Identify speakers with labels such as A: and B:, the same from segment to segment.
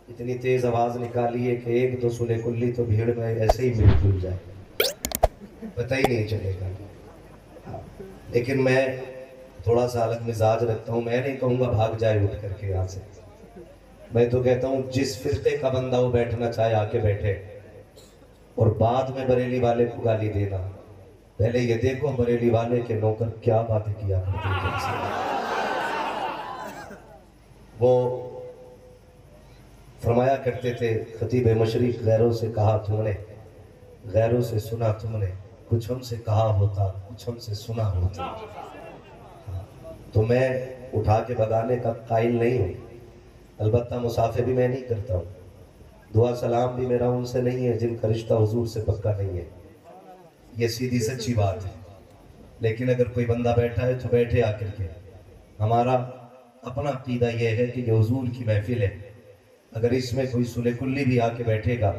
A: इतनी तेज आवाज निकाली है कि एक दो सुले कुल्ली तो भीड़ में ऐसे ही मिल खुल जाए, पता ही नहीं चलेगा। लेकिन मैं थोड़ा सा अलग मिजाज रखता हूँ। मैं नहीं कहूँगा भाग जाए उठ करके यहाँ से, मैं तो कहता हूँ जिस फिरके का बंदा वो बैठना चाहे आके बैठे, और बाद में बरेली वाले को गाली देना। पहले ये देखो बरेली वाले के नौकर क्या बातें किया करते थे। वो फरमाया करते थे खतीब मशरिक, गैरों से कहा तुमने, गैरों से सुना तुमने, कुछ हमसे कहा होता, कुछ हमसे सुना होता। तो मैं उठा के भगाने का कायल नहीं हूँ, अलबत्ता मुसाफे भी मैं नहीं करता हूँ, दुआ सलाम भी मेरा उनसे नहीं है जिनका रिश्ता हुजूर से पक्का नहीं है। ये सीधी सच्ची बात है। लेकिन अगर कोई बंदा बैठा है तो बैठे आकर के। हमारा अपना अकीदा यह है कि ये हुजूर की महफिल है, अगर इसमें कोई सुले कुल्ली भी आके बैठेगा,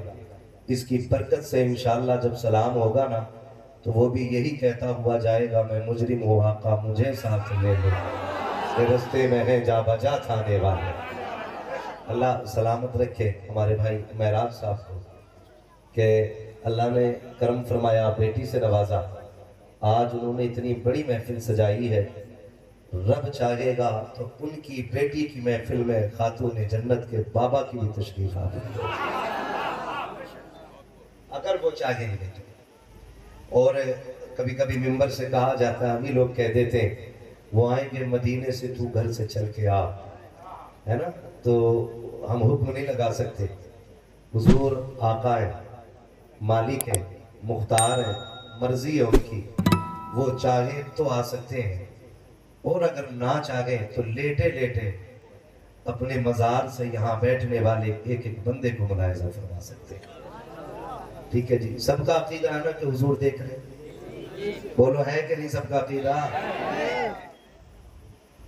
A: इसकी बरकत से इंशाअल्लाह जब सलाम होगा ना तो वो भी यही कहता हुआ जाएगा, मैं मुजरिम हूँ आका मुझे साथ ले लो, ये रस्ते में है जा बजा थाने वाले। अल्लाह सलामत रखे हमारे भाई महराज साहब को, कि अल्लाह ने करम फरमाया, बेटी से नवाजा। आज उन्होंने इतनी बड़ी महफिल सजाई है, रब चाहेगा तो उनकी बेटी की महफिल में खातून जन्नत के बाबा की भी तशरीफ आ गई, अगर वो चाहेंगे तो। और कभी कभी मिंबर से कहा जाता है, हम ही लोग कह देते हैं वो आएंगे मदीने से तू घर से चल के आ, है ना, तो हम हुक्म नहीं लगा सकते। हुजूर आका है, मालिक है, मुख्तार है, मर्जी है उनकी, वो चाहे तो आ सकते हैं, और अगर ना चाहे तो लेटे लेटे अपने मजार से यहाँ बैठने वाले एक एक बंदे को मुलाहिजा फरमा सकते हैं। ठीक है जी, सबका अकीदा है ना कि हुजूर देख रहे, बोलो है कि नहीं सबका अकीदा?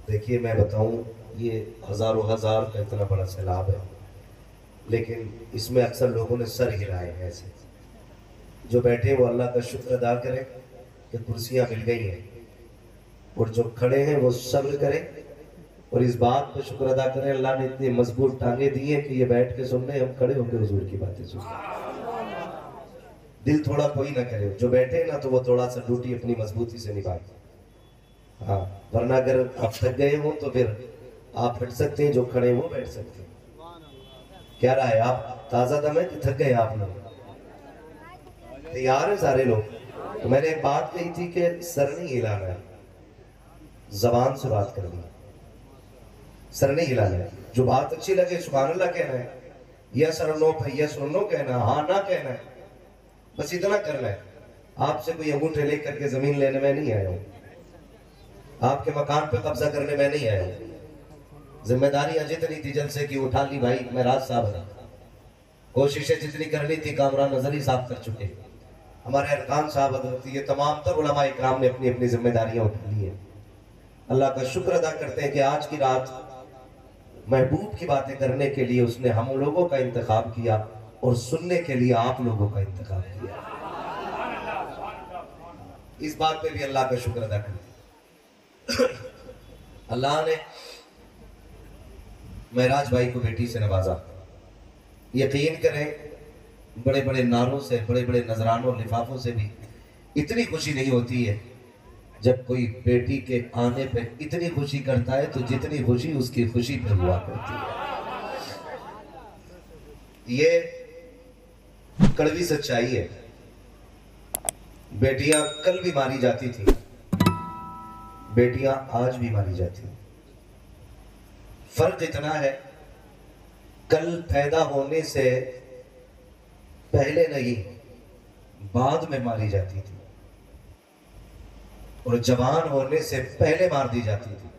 A: देखिए मैं बताऊं, ये हजारों हजार का इतना बड़ा सैलाब है, लेकिन इसमें अक्सर लोगों ने सर हिलाए हैं। ऐसे जो बैठे वो अल्लाह का शुक्र अदा करें कि कुर्सियां मिल गई हैं, और जो खड़े हैं वो सब्र करें, और इस बात पर शुक्र अदा करें अल्लाह ने इतनी मजबूत टांगे दी है कि ये बैठ के सुन रहे, हम खड़े होकर हुजूर की बातें सुन रहे। दिल थोड़ा कोई ना करे, जो बैठे ना तो वो थोड़ा सा ड्यूटी अपनी मजबूती से निभाए। हाँ, वरना अगर आप थक गए हो तो फिर आप हट सकते हैं, जो खड़े वो बैठ सकते हैं। क्या रहा है, आप ताजा दम है कि थक गए आप लोग? तैयार है सारे लोग? तो मैंने एक बात कही थी कि सर नहीं हिलाना है, जबान से बात करनी है, सर नहीं हिलाना है। जो बात अच्छी लगे सुभान अल्लाह कहना है, यस और नो, यस और नो कहना, हाँ ना कहना है, बस इतना करना है। आपसे कोई अंगूठे लेकर के जमीन लेने में नहीं आया हूं, आपके मकान पे कब्जा करने में नहीं आया हूं। जिम्मेदारियां जितनी थी जलसे की उठा ली भाई महराज साहब ने, कोशिशें जितनी करनी थी कामरान नजरी साफ कर चुके, हमारे अरकान साहब, ये तमाम तर उलमा इकराम ने अपनी अपनी जिम्मेदारियां उठा ली है। अल्लाह का शुक्र अदा करते हैं कि आज की रात महबूब की बातें करने के लिए उसने हम लोगों का इंतखाब किया, और सुनने के लिए आप लोगों का इंतखाब किया। इस बात पे भी अल्लाह का शुक्र अदा करते। अल्लाह ने महराज भाई को बेटी से नवाजा। यकीन करें बड़े बड़े नारों से, बड़े बड़े नजरानों लिफाफों से भी इतनी खुशी नहीं होती है जब कोई बेटी के आने पे इतनी खुशी करता है, तो जितनी खुशी उसकी खुशी पे हुआ करती है। ये कड़वी सच्चाई है। बेटियां कल भी मारी जाती थी, बेटियां आज भी मारी जाती। फर्क इतना है, कल पैदा होने से पहले नहीं बाद में मारी जाती थी, और जवान होने से पहले मार दी जाती थी।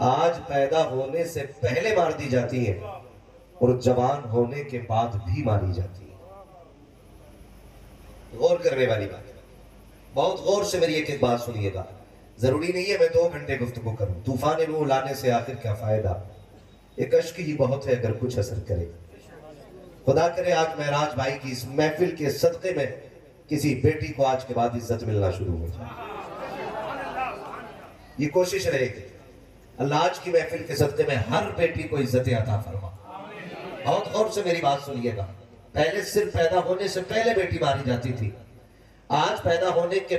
A: आज पैदा होने से पहले मार दी जाती है, और जवान होने के बाद भी मारी जाती है। गौर करने वाली बात है, बहुत गौर से मेरी एक एक बात सुनिएगा। जरूरी नहीं है मैं 2 घंटे गुफ्तगू करूं। तूफान रूह लाने से आखिर क्या फायदा, एक अश्क ही बहुत है अगर कुछ असर करे। खुदा करे आज महराज भाई की इस महफिल के सदक़े में किसी बेटी को आज के बाद इज्जत मिलना शुरू हो जाए, ये कोशिश रहेगी। अल्लाह आज की महफिल के सदक़े में हर बेटी को इज्जत अता फरमा। बहुत गौर से मेरी बात सुनिएगा। पहले सिर्फ पैदा होने से पहले बेटी मारी जाती थी, आज पैदा होने के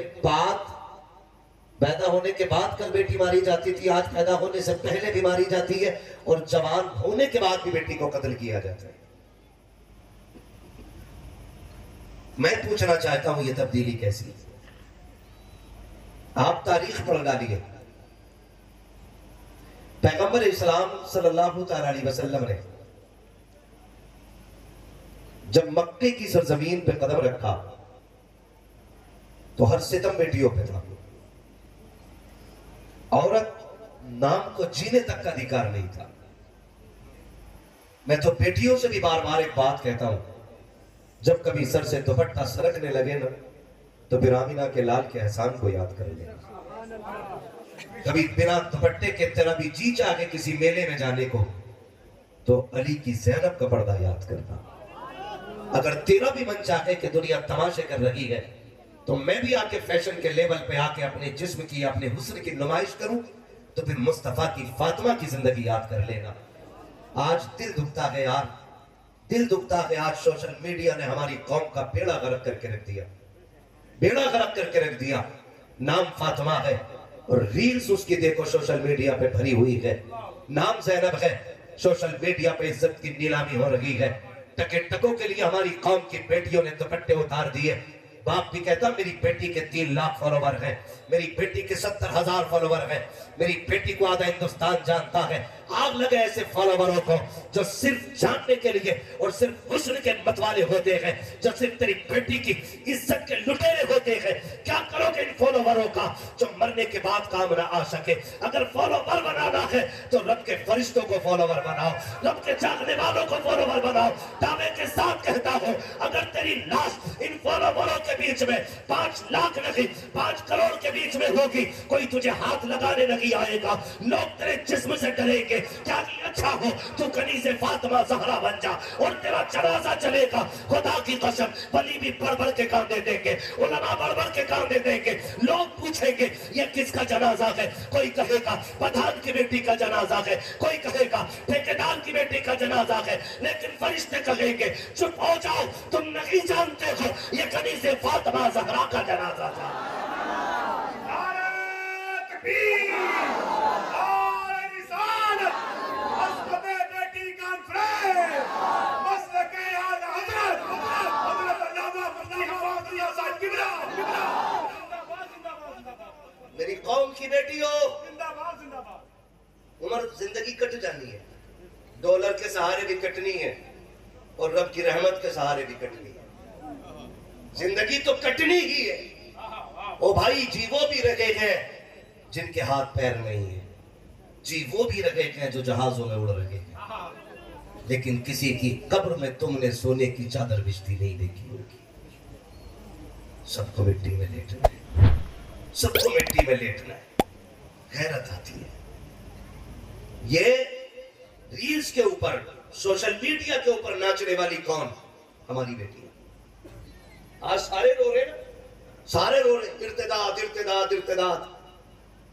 A: बाद कल बेटी मारी जाती थी, आज पैदा होने से पहले भी मारी जाती है और जवान होने के बाद भी बेटी को कत्ल किया जाता है। मैं पूछना चाहता हूं ये तब्दीली कैसी? आप तारीख पढ़ डालिए। पैगंबर इस्लाम सल्लल्लाहु अलैहि वसल्लम ने जब मक्के की सरजमीन पे कदम रखा तो हर सितम बेटियों पे था। औरत नाम को जीने तक का अधिकार नहीं था। मैं तो बेटियों से भी बार बार एक बात कहता हूं, जब कभी सर से दुपट्टा सरकने लगे ना तो फिर आमिना के लाल के एहसान को याद कर लेना। कभी बिना दुपट्टे के तेरा भी जी चाहे किसी मेले में जाने को तो अली की ज़ैनब का पर्दा याद करना। अगर तेरा भी मन चाहे कि दुनिया तमाशे कर रही है तो मैं भी आके फैशन के लेवल पे आके अपने जिस्म की, अपने हुस्न की नुमाइश करूं तो फिर मुस्तफा की फातिमा की जिंदगी याद कर लेना। आज दिल दुखता है यार, दिल दुखता है। आज सोशल मीडिया ने हमारी कौम का बेड़ा गर्क करके रख दिया, बेड़ा गर्क करके रख दिया। नाम फातिमा है और रील्स उसकी देखो सोशल मीडिया पे भरी हुई है। नाम ज़ैनब है, सोशल मीडिया पे इज्जत की नीलामी हो रही है। टके टकों के लिए हमारी कौम की बेटियों ने दुपट्टे उतार दिए। बाप भी कहता मेरी बेटी के 3 लाख फॉलोवर हैं, मेरी बेटी के 70,000 फॉलोवर हैं, मेरी बेटी को आधा हिंदुस्तान जानता है। आग लगे ऐसे फॉलोवरों को जो सिर्फ जानने के लिए और सिर्फ हुस्न के मतवाले होते हैं, जो सिर्फ तेरी बेटी की इज्जत के लुटेरे होते हैं। क्या करोगे इन फॉलोवरों का जो मरने के बाद काम ना आ सके? अगर फॉलोवर बनाना है तो रब के फरिश्तों को फॉलोवर बनाओ, रब के जागने वालों को फॉलोवर बनाओ। दावे के साथ कहता हूं, अगर तेरी लाश इन फॉलोवरों के बीच में 5 लाख नहीं 5 करोड़ के बीच में होगी, कोई तुझे हाथ लगाने नहीं आएगा। लोग तेरे जिस्म से डरेंगे। क्या अच्छा हो तू कनीज़े फातिमा ज़हरा बन जा और तेरा जनाजा चलेगा। खुदा की कसम वली भी बढ़ के कांधे देंगे, उलमा बढ़ के कांधे देंगे। लोग पूछेंगे ये किसका जनाजा है? कोई कहेगा प्रधान की बेटी का जनाजा है, कोई कहेगा ठेकेदार की बेटी का जनाजा है, लेकिन फरिश्ते कहेंगे चुप हो जाओ, तुम नहीं जानते हो ये कनीज़े फातिमा ज़हरा का जनाजा था। मेरी कौम की बेटी हो, उम्र जिंदगी कट जानी है, डॉलर के सहारे भी कटनी है और रब की रहमत के सहारे भी कटनी है। जिंदगी तो कटनी ही है। ओ भाई, जी वो भी रहे हैं जिनके हाथ पैर नहीं है, जी वो भी रहे हैं जो जहाजों में उड़ रहे हैं, लेकिन किसी की कब्र में तुमने सोने की चादर बिछती नहीं देखी होगी। सबको मिट्टी में लेटना है, सबको मिट्टी में लेटना है। हैरत आती है। ये रील्स के ऊपर, सोशल मीडिया के ऊपर नाचने वाली कौन? हमारी बेटी। आज सारे रो रहे, सारे रो रहे, इर्तिदाद इर्तिदाद इर्तिदाद।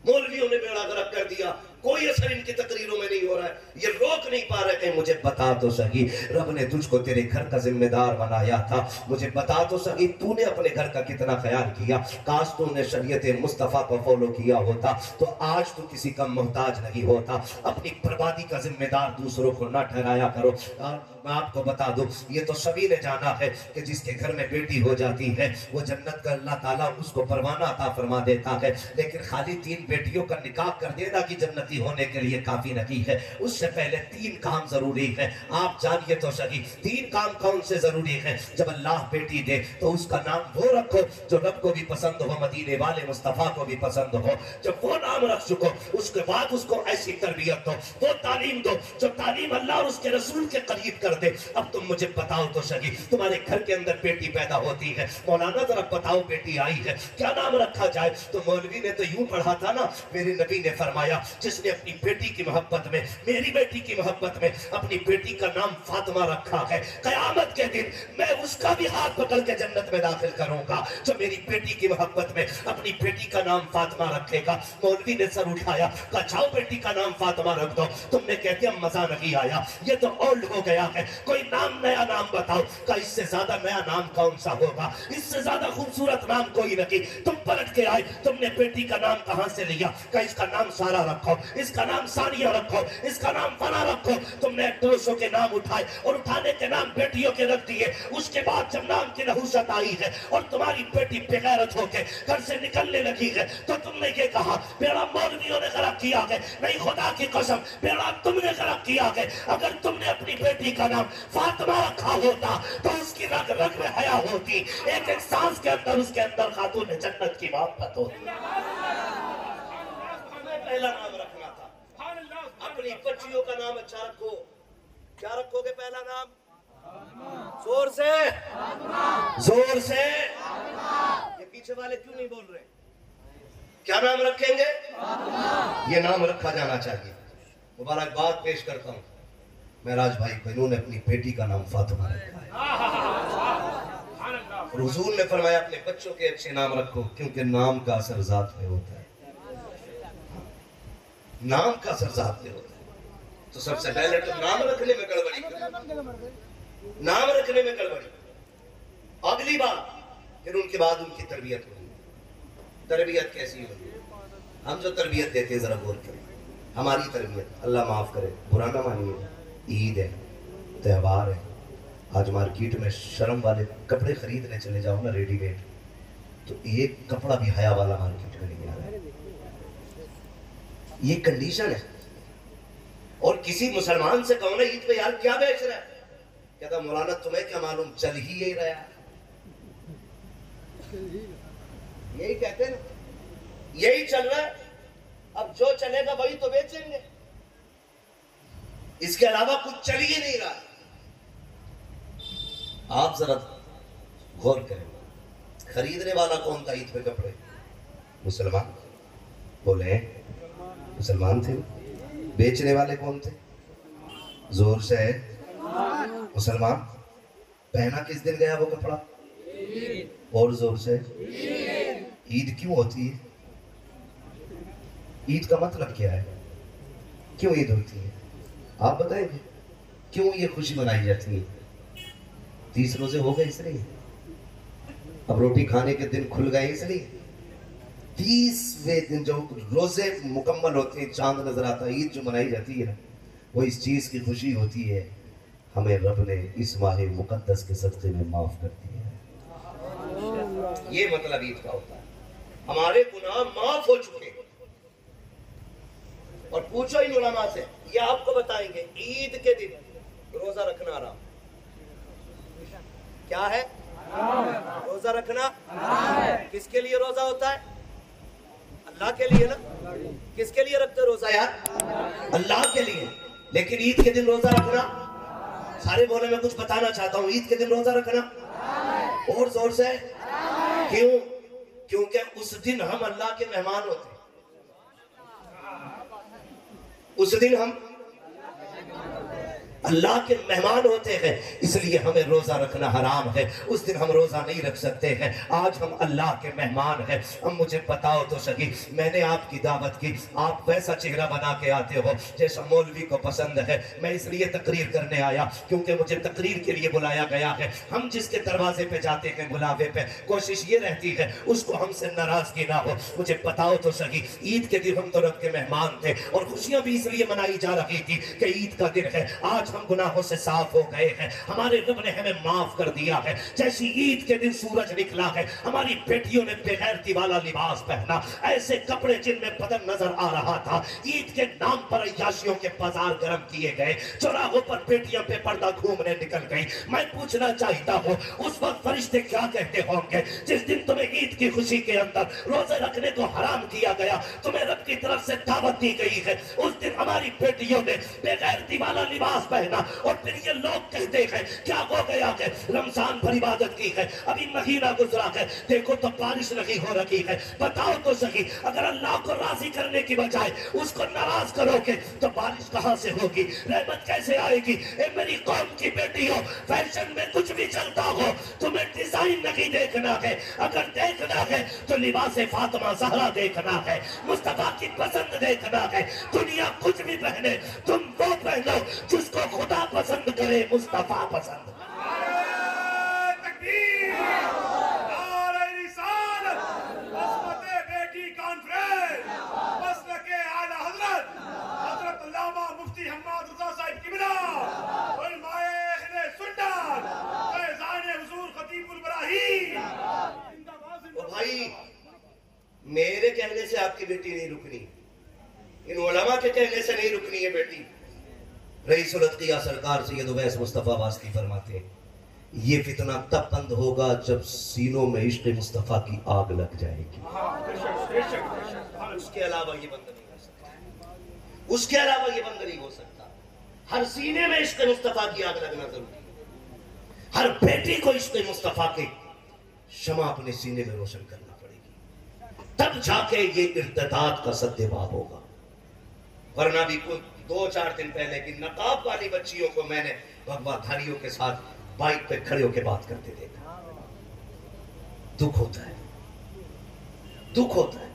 A: मौलवियों ने बेड़ा गर्क कर दिया, कोई असर इनकी तकरीरों में नहीं हो रहा है, ये रोक नहीं पा रहे थे। मुझे बता तो सही, रब ने तुझको तेरे घर का जिम्मेदार बनाया था, मुझे बता तो सही तूने अपने घर का कितना ख्याल किया। काश तूने शरीयत मुस्तफ़ा को फॉलो किया होता तो आज तू किसी का मोहताज नहीं होता। अपनी बर्बादी का जिम्मेदार दूसरों को ना ठहराया करो। मैं आपको बता दूं, ये तो सभी ने जाना है कि जिसके घर में बेटी हो जाती है वो जन्नत का अल्लाह ताला उसको परवाना अता फरमा देता है। लेकिन खाली 3 बेटियों का निकाह कर देना कि जन्नती होने के लिए काफी नहीं है, उससे पहले 3 काम जरूरी है। आप जानिए तो सही 3 काम कौन से जरूरी है। जब अल्लाह बेटी दे तो उसका नाम वो रखो जो रब को भी पसंद हो, मदीने वाले मुस्तफा को भी पसंद हो। जब वो नाम रख चुको उसके बाद उसको ऐसी तरबियत दो, वो तालीम दो जो तालीम अल्लाह और उसके रसूल के करीब कर दे। अब तुम मुझे बताओ तो सही, तुम्हारे घर के अंदर बेटी पैदा होती है, मौलाना जरा बताओ बेटी आई है, क्या नाम रखा जाए? तो मौलवी ने तो यूं पढ़ा था ना, मेरे नबी ने फरमाया जिसने अपनी बेटी की मोहब्बत में, मेरी बेटी की मोहब्बत में अपनी बेटी का नाम फातिमा रखा है, कयामत के दिन मैं उसका भी हाथ पकड़ के जन्नत में दाखिल करूंगा जो मेरी बेटी की मोहब्बत में अपनी बेटी का नाम फातिमा रखेगा। मौलवी ने सर उठाया, कहा जाओ बेटी का नाम फातिमा रख दो। तुमने कहते हैं मजा नहीं आया, ये तो ओल्ड हो गया है, कोई नाम नया नाम बताओ। का इससे ज्यादा नया नाम कौन सा होगा, इससे ज्यादा खूबसूरत नाम कोई नहीं। तुम पलट के आए, तुमने बेटी का नाम कहां से लिया? का इसका नाम सारा रखो, इसका नाम सानिया रखो, इसका नाम फना रखो। तुमने एक्ट्रेसों के नाम उठाए और उठाने के नाम बेटियों के रख दिए। उसके बाद जब नाम की नहुसत आई है और तुम्हारी बेटी बेगैरत होके घर से निकलने लगी है, तो तुमने ये कहा बेड़ा मौलवियों ने गलत किया है। नहीं, खुदा की कसम, बेड़ा तुमने गलत किया है। अगर तुमने अपनी बेटी का नाम फातिमा रखा होता तो उसकी रग रग में हया होती, एक एक सांस के अंदर उसके अंदर खातून जन्नत की मोहब्बत होती। पहला नाम रखना था, अपनी बच्चियों का नाम अच्छा रखो। क्या रखोगे पहला नाम? जोर से, जोर से। ये पीछे वाले क्यों नहीं बोल रहे? क्या नाम रखेंगे? ये नाम रखा जाना चाहिए। मुबारकबाद पेश करता हूँ महराज भाई को, इन्होंने अपनी बेटी का नाम फातिमा रखा है। और हुजूर ने फरमाया अपने बच्चों के अच्छे नाम रखो, क्योंकि नाम का असर जात में होता है। नाम का असर जात में होता है। तो सबसे पहले तो नाम रखने में गड़बड़ी, नाम रखने में गड़बड़ी। अगली बात, फिर उनके बाद उनकी तरबियत होगी। तरबियत कैसी होगी? हम जो तरबियत देते हैं जरा गौर करें। हमारी तरबियत, अल्लाह माफ करे, बुरा ना मानिए, ईद है, त्योहार है। आज मार्केट में शर्म वाले कपड़े खरीदने चले जाओ ना रेडीमेड, तो एक कपड़ा भी हया वाला मार्केट में नहीं आ रहा है। ये कंडीशन है। और किसी मुसलमान से कहो ना ईद पे यार क्या बेच रहा है, कहता मौलाना तुम्हें क्या मालूम, चल ही यही रहा। यही कहते हैं ना, यही चल रहा है। अब जो चलेगा वही तो बेचेंगे, इसके अलावा कुछ चल ही नहीं रहा। आप जरा गौर करें, खरीदने वाला कौन था ईद पे कपड़े? मुसलमान। बोले मुसलमान थे। बेचने वाले कौन थे? जोर से मुसलमान। पहना किस दिन गया वो कपड़ा? और जोर से ईद क्यों होती है? ईद का मतलब क्या है? क्यों ईद होती है? आप बताएंगे क्यों ये खुशी मनाई जाती है? 30 रोजे हो गए इसलिए, अब रोटी खाने के दिन खुल गए इसलिए। 30वें दिन जो रोजे मुकम्मल होते हैं, चांद नजर आता है, ईद जो मनाई जाती है, वो इस चीज की खुशी होती है हमें रब ने इस माह मुकद्दस के सदक़े में माफ कर दिया है। ये मतलब ईद का होता है, हमारे गुनाह माफ हो चुके। और पूछो इन उलमा से, ये आपको बताएंगे ईद के दिन रोजा रखना हराम क्या है? रोजा रखना किसके लिए रोजा होता है? अल्लाह के लिए ना। किसके लिए रखते रोजा यार? अल्लाह के लिए। लेकिन ईद के दिन रोजा रखना, सारे बोले मैं कुछ बताना चाहता हूँ, ईद के दिन रोजा रखना और जोर से क्यों? क्योंकि उस दिन हम अल्लाह के मेहमान होते हैं। उस दिन हम अल्लाह के मेहमान होते हैं, इसलिए हमें रोजा रखना हराम है। उस दिन हम रोजा नहीं रख सकते हैं। आज हम अल्लाह के मेहमान हैं। अब मुझे बताओ तो सही, मैंने आपकी दावत की, आप वैसा चेहरा बना के आते हो जैसा मौलवी को पसंद है। मैं इसलिए तकरीर करने आया क्योंकि मुझे तकरीर के लिए बुलाया गया है। हम जिसके दरवाजे पे जाते हैं बुलावे पे, कोशिश ये रहती है उसको हमसे नाराजगी ना हो। मुझे बताओ तो सही, ईद के दिन हम तो रब के मेहमान थे और खुशियां भी इसलिए मनाई जा रही थी कि ईद का दिन है। आज हम गुनाहों से साफ हो गए हैं, हमारे रब ने हमें माफ कर दिया है। जैसी ईद के दिन सूरज निकला है, हमारी बेटियों ने बेगैरती वाला लिबास पहना, ऐसे कपड़े जिनमें बदन नजर आ रहा था। ईद के नाम पर अय्याशियों के बाजार गर्म किए गए, चौराहों पर बेटियां बेपर्दा घूमने निकल गई। मैं पूछना चाहता हूँ उस वक्त फरिश्ते क्या कहते होंगे जिस दिन तुम्हें ईद की खुशी के अंदर रोजे रखने को हराम किया गया, तुम्हें रब की तरफ से दावत दी गई है। उस दिन हमारी बेटियों ने बेगैरती वाला लिबास पहना और फिर ये लोग कहते हैं क्या हो गया है, रमजान पर इबादत की है, अभी महीना गुजरा है, देखो तो बारिश नहीं हो रही है। बताओ तो सही, अगर अल्लाह को राजी करने की बजाय उसको नाराज करोगे तो बारिश कहां से होगी, रहमत कैसे आएगी? ए मेरी कौम की बेटियों, फैशन में कुछ भी चलता हो, तुम्हें डिजाइन नहीं देखना है। अगर देखना है तो लिबास फातिमा ज़हरा देखना है, मुस्तफा की पसंद देखना है। दुनिया कुछ भी पहने, तुम वो पहनो जिसको खुदा पसंद करे, मुस्तफा पसंद। भाई मेरे कहने से आपकी बेटी नहीं रुकनी, इन उलमा के कहने से नहीं रुकनी है बेटी। रईसुल अत्किया सरकार सैयद उवैस मुस्तफा वास्ती फरमाते हैं, ये फितना तब बंद होगा जब सीनों में इश्क मुस्तफा की आग लग जाएगी। उसके अलावा ये बंद नहीं हो सकता, उसके अलावा ये बंद नहीं हो सकता। हर सीने में इश्क मुस्तफा की आग लगना जरूरी है। हर बेटी को इश्क मुस्तफा के शमा अपने सीने में रोशन करना पड़ेगी, तब जाके ये इर्तिदाद का सद्देबाब होगा। वरना भी कुछ 2-4 दिन पहले की नकाब वाली बच्चियों को मैंने भगवाधारियों के साथ बाइक पे खड़े होकर बात करते देखा। दुख होता है, दुख होता है।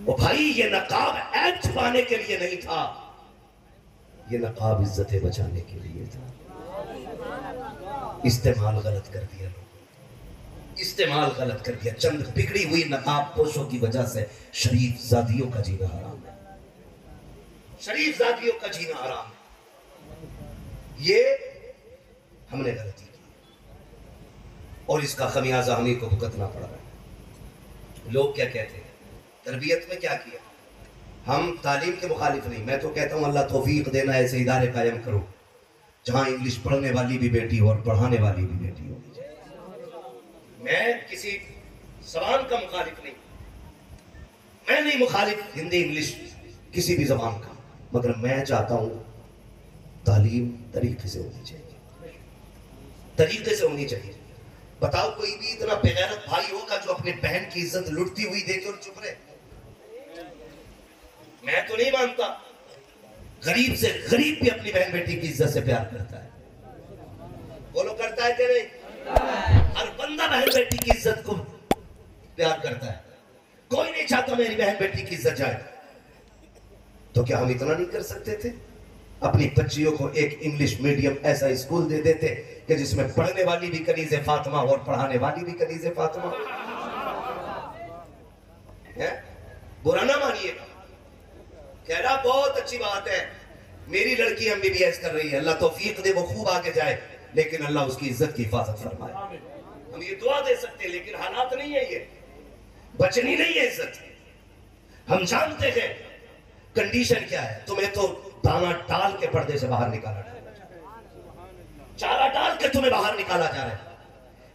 A: वो भाई ये नकाब ऐब छुपाने के लिए नहीं था, ये नकाब इज्जतें बचाने के लिए था। इस्तेमाल गलत कर दिया लोगों, इस्तेमाल गलत कर दिया। चंद बिगड़ी हुई नकाब पोशों की वजह से शरीफ जादियों का जीना हराम है, शरीफ जादियों का जीना हराम है। ये हमने गलती की और इसका खमियाजा हमें को भुगतना पड़ रहा है। लोग क्या कहते हैं, तरबियत में क्या किया? हम तालीम के मुखालिफ नहीं, मैं तो कहता हूं अल्लाह तौफीक देना ऐसे इदारे कायम करो जहां इंग्लिश पढ़ने वाली भी बेटी हो और पढ़ाने वाली भी बेटी हो। मैं किसी जबान का मुखालिफ नहीं, मैं नहीं मुखालिफ हिंदी इंग्लिश किसी भी जबान का, मगर मैं चाहता हूं तालीम तरीके से होनी चाहिए, तरीके से होनी चाहिए। बताओ कोई भी इतना बेगैरत भाई होगा जो अपने बहन की इज्जत लुटती हुई देखे और चुप रहे? मैं तो नहीं मानता। गरीब से गरीब भी अपनी बहन बेटी की इज्जत से प्यार करता है, बोलो करता है कि नहीं? हर बंदा बहन बेटी की इज्जत को प्यार करता है। कोई नहीं चाहता मेरी बहन बेटी की इज्जत जाए। तो क्या हम इतना नहीं कर सकते थे? अपनी बच्चियों को एक इंग्लिश मीडियम ऐसा स्कूल दे देते कि जिसमें पढ़ने वाली भी कनीज़े फातिमा और पढ़ाने वाली भी कनीज़े फातिमा है। बुरा ना मानिएगा, कह रहा बहुत अच्छी बात है, मेरी लड़की MBBS कर रही है, अल्लाह तौफीक दे, वो खूब आगे जाए, लेकिन अल्लाह उसकी इज्जत की हिफाजत फरमाए। हम ये दुआ दे सकते हैं, लेकिन हालात नहीं है, ये बचनी नहीं है इज्जत। हम जानते हैं कंडीशन क्या है। तुम्हें तो दाना डाल के पर्दे से बाहर निकाला, चारा डाल के तुम्हें बाहर निकाला जा रहा है।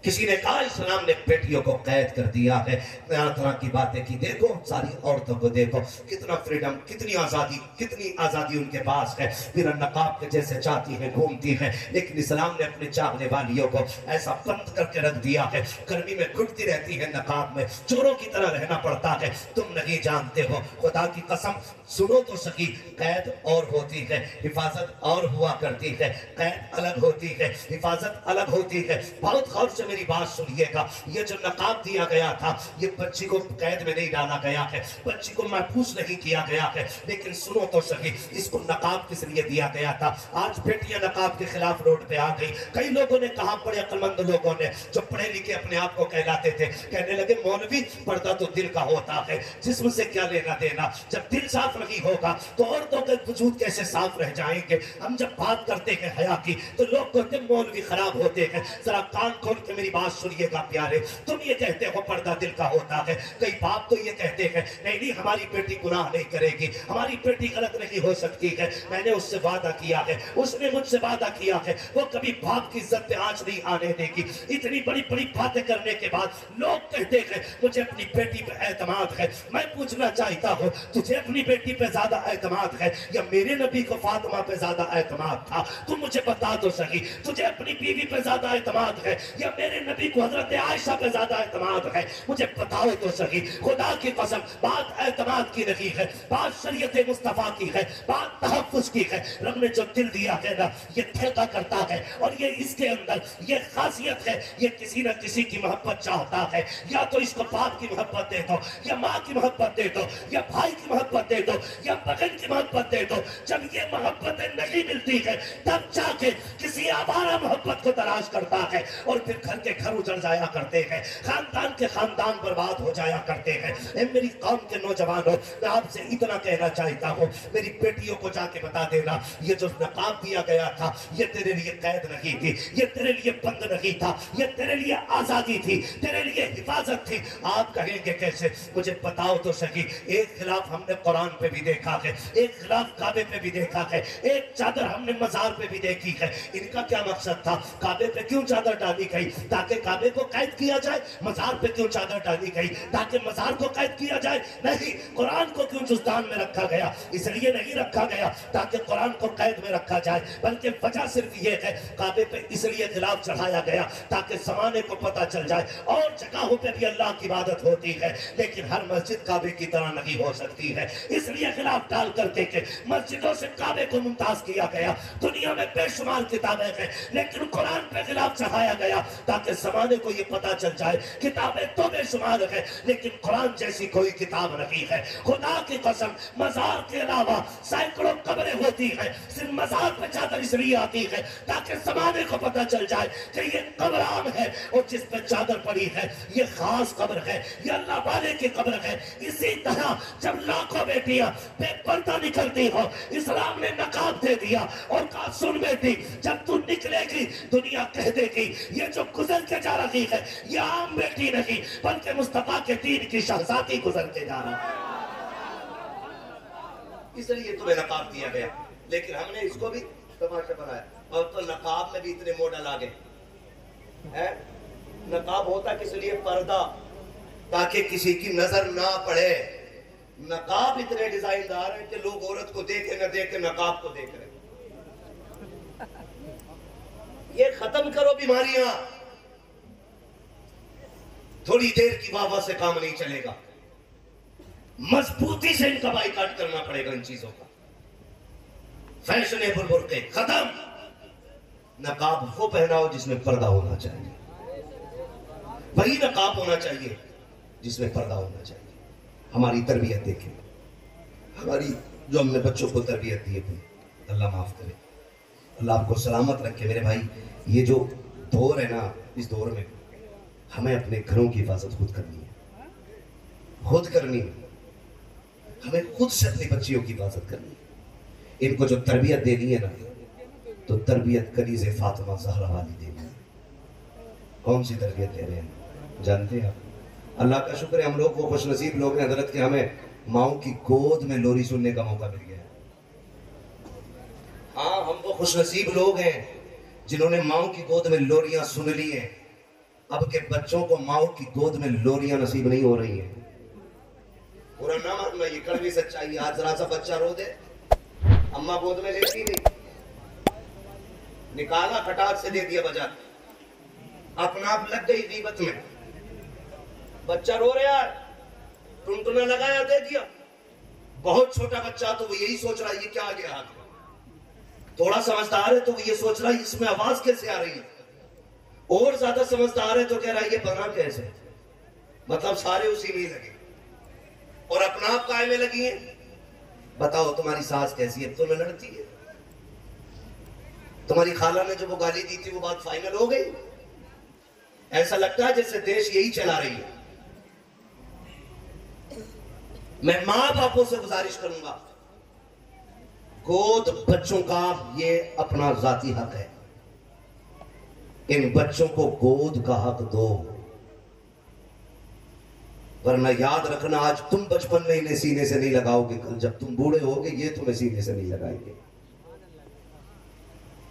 A: किसी ने कहा इस्लाम ने बेटियों को कैद कर दिया है, तरह तरह की बातें की। देखो सारी औरतों को देखो, कितना फ्रीडम, कितनी आजादी उनके पास है, बिना नकाब के जैसे चाहती है घूमती है। लेकिन इस्लाम ने अपने चाहने वालियों को ऐसा बंद करके रख दिया है, गर्मी में घुटती रहती है नकाब में, चोरों की तरह रहना पड़ता है। तुम नहीं जानते हो, खुदा की कसम सुनो तो सही, कैद और होती है, हिफाजत और हुआ करती है। कैद अलग होती है, हिफाजत अलग होती है। बहुत गौर से मेरी बात सुनिएगा, ये जो नकाब दिया गया था, ये बच्ची को कैद में नहीं डाला गया है, बच्ची को महफूज नहीं किया गया है। लेकिन सुनो तो सही, इसको नकाब किस लिए दिया गया था? आज बेटियां नकाब के खिलाफ रोड पे आ गई। कई लोगों ने कहा, बड़े अक्लमंद लोगों ने जो पढ़े लिखे अपने आप को कहलाते थे, कहने लगे मौलवी पर्दा तो दिल का होता है, जिस्म से क्या लेना देना। जब दिल साफ नहीं होगा तो औरतों के वजूद कैसे साफ रह जाएंगे? हम जब बात करते हैं हया की तो लोग कहते मौलवी खराब होते हैं। जरा कान खोल के मेरी बात सुनिएगा प्यारे, तुम ये कहते हो पर्दा दिल का होता है, कई बाप तो ये कहते हैं नहीं नहीं हमारी बेटी गुनाह नहीं करेगी, हमारी बेटी गलत नहीं हो सकती है। मैंने उससे वादा किया है, उसने मुझसे वादा किया है, वो कभी बाप की इज्जत पे आंच नहीं आने देगी। इतनी बड़ी बड़ी बातें करने के बाद लोग कहते हैं मुझे अपनी बेटी पे एतमाद है। मैं पूछना चाहता हूँ, तुझे अपनी बेटी पे ज्यादा एतमाद है या मेरे नबी को फातिमा पे ज्यादा एतमाद था? तुम मुझे बता दो सही, तुझे अपनी बीवी पे ज्यादा एतमाद है या मेरे नबी को हजरत आयशा पे ज्यादा एतमाद है। मुझे बताओ तो सही, खुदा की कसम, बात एतमाद की नहीं है, बात शरीयत मुस्तफा की है, बात तहफ्फुज की है। रब ने जो दिल दिया है ना, ये ठेका करता है, और ये इसके अंदर ये खासियत है, ये किसी न किसी की मोहब्बत चाहता है। या तो इसको बाप की मोहब्बत दे दो, या माँ की मोहब्बत दे दो, या भाई की मोहब्बत दे दो, या बहन की मोहब्बत दे दो। जब ये मोहब्बतें नहीं मिलती है, तब जाके किसी आवारा मोहब्बत को तलाश करता है, और फिर घर के घर उजड़ जाया करते हैं, खानदान के खानदान बर्बाद हो जाया करते हैं। मेरी कौम के नौजवानों, मैं आपसे इतना कहना चाहता हूँ, मेरी बेटियों को जाके बता देना, ये जो नकाब दिया गया था, ये तेरे लिए कैद नहीं थी, ये तेरे लिए बंद नहीं था, ये तेरे लिए आजादी थी, तेरे लिए हिफाजत थी। आप कहेंगे कैसे? मुझे बताओ तो सही। एक खिलाफ हमने कुरान पे भी देखा है, एक खिलाफ काबे पे भी देखा है, एक चादर हमने मजार पे भी देखी है। इनका क्या मकसद था? काबे पे क्यों चादर डाली गई? ताकि काबे को कैद किया जाए। मजार पे क्यों चादर डाली गई? ताकि मजार को कैद किया जाए? नहीं। कुरान को क्यों जुस्तान में रखा गया? इसलिए नहीं रखा गया ताकि कुरान को कैद में रखा जाए, बल्कि वजह सिर्फ ये है, काबे पे इसलिए खिलाफ चढ़ाया गया ताकि जमाने को पता चल जाए। और जगहों पे भी अल्लाह की इबादत होती है, लेकिन हर मस्जिद काबे की तरह नहीं हो सकती है, इसलिए खिलाफ डाल करके के मस्जिदों से काबे को मुमताज किया गया। दुनिया में बेशुमार किताबें हैं, लेकिन कुरान पे खिलाफ चढ़ाया गया ताकि जमाने को ये पता चल जाए, किताबें तो बेशुमार है, लेकिन कुरान जैसी कोई किताब नहीं है। खुदा की कसम, मजार के अलावा सैकड़ों कब्रें होती हैं, सिर्फ मजार पे चादर इसलिए आती है ताकि जमाने को पता चल जाए कि ये कब्र आम है, और जिस पे चादर पड़ी है ये खास कब्र है, ये अल्लाह वाले की कब्र है। इसी तरह जब लाखों बेटियां बेपर्दा निकलती हो, इस्लाम ने नकाब दे दिया और कहा, सुन बेटी, जब तू निकलेगी दुनिया कह देगी ये जो गुजर के जा रही है ये आम बेटी नहीं, बल्कि मुस्तफा के दीन की शहजादी गुजर के जा रही है। इसलिए तुम्हें नकाब दिया गया, लेकिन हमने इसको भी तमाशा बनाया। और तो नकाब में भी इतने मॉडल आ गए हैं। नकाब होता किस लिए? पर्दा, ताकि किसी की नजर ना पड़े। नकाब इतने डिजाइनदार हैं कि लोग औरत को देखे न देखे नकाब को देख रहे। ये खत्म करो बीमारियां। थोड़ी देर की वाह से काम नहीं चलेगा, मजबूती से इनका बाइकाट करना पड़ेगा। इन चीजों का फैशनेबल बुर्के खत्म। नकाब वो पहनाओ जिसमें पर्दा होना चाहिए, वही नकाब होना चाहिए जिसमें पर्दा होना चाहिए। हमारी तरबियत देखें, हमारी जो हमने बच्चों को तरबियत दी है, अल्लाह माफ करे, अल्लाह आपको सलामत रखे मेरे भाई। ये जो दौर है ना, इस दौर में हमें अपने घरों की हिफाजत खुद करनी है, खुद करनी है। हमें खुद से अपनी बच्चियों की हिफाजत करनी है। इनको जो तरबियत देनी है ना, तो तरबियत कनीज़े फातिमा ज़हरा वाली देनी है। कौन सी तरबियत दे रहे हैं जानते हैं आप? अल्लाह का शुक्र है, हम लोग वो खुशनसीब लोग हैं हजरत के, हमें माओ की गोद में लोरी सुनने का मौका मिल गया। हाँ, हम वो खुशनसीब लोग हैं जिन्होंने माओ की गोद में लोरियां सुन ली हैं। अब के बच्चों को माओ की गोद में लोरियां नसीब नहीं हो रही हैं। पूरा ना मानना, ये कड़वी सच्चाई। आज जरा सा बच्चा रो दे, अम्मा गोद में लेती नहीं, निकाला खटाक से दे दिया बजा, अपना आप लग गई गीबत में। बच्चा रो रहा है, टुनटुना लगाया, दे दिया। बहुत छोटा बच्चा तो वो यही सोच रहा है ये क्या आ गया हाथ में। थोड़ा समझदार है तो वो ये सोच रहा है इसमें आवाज कैसे आ रही है। और ज्यादा समझदार है तो कह रहा है ये बना कैसे। मतलब सारे उसी में लगे और अपना आप काय में लगी है। बताओ तुम्हारी सास कैसी है? तुम्हें लड़ती है? तुम्हारी खाला ने जो वो गाली दी थी वो बात फाइनल हो गई? ऐसा लगता है जैसे देश यही चला रही है। मैं मां बापों से गुजारिश करूंगा, गोद बच्चों का ये अपना जाती हक है। इन बच्चों को गोद का हक दो, वरना याद रखना आज तुम बचपन में इन्हें सीने से नहीं लगाओगे, कल जब तुम बूढ़े होगे ये तुम्हें सीने से नहीं लगाएंगे।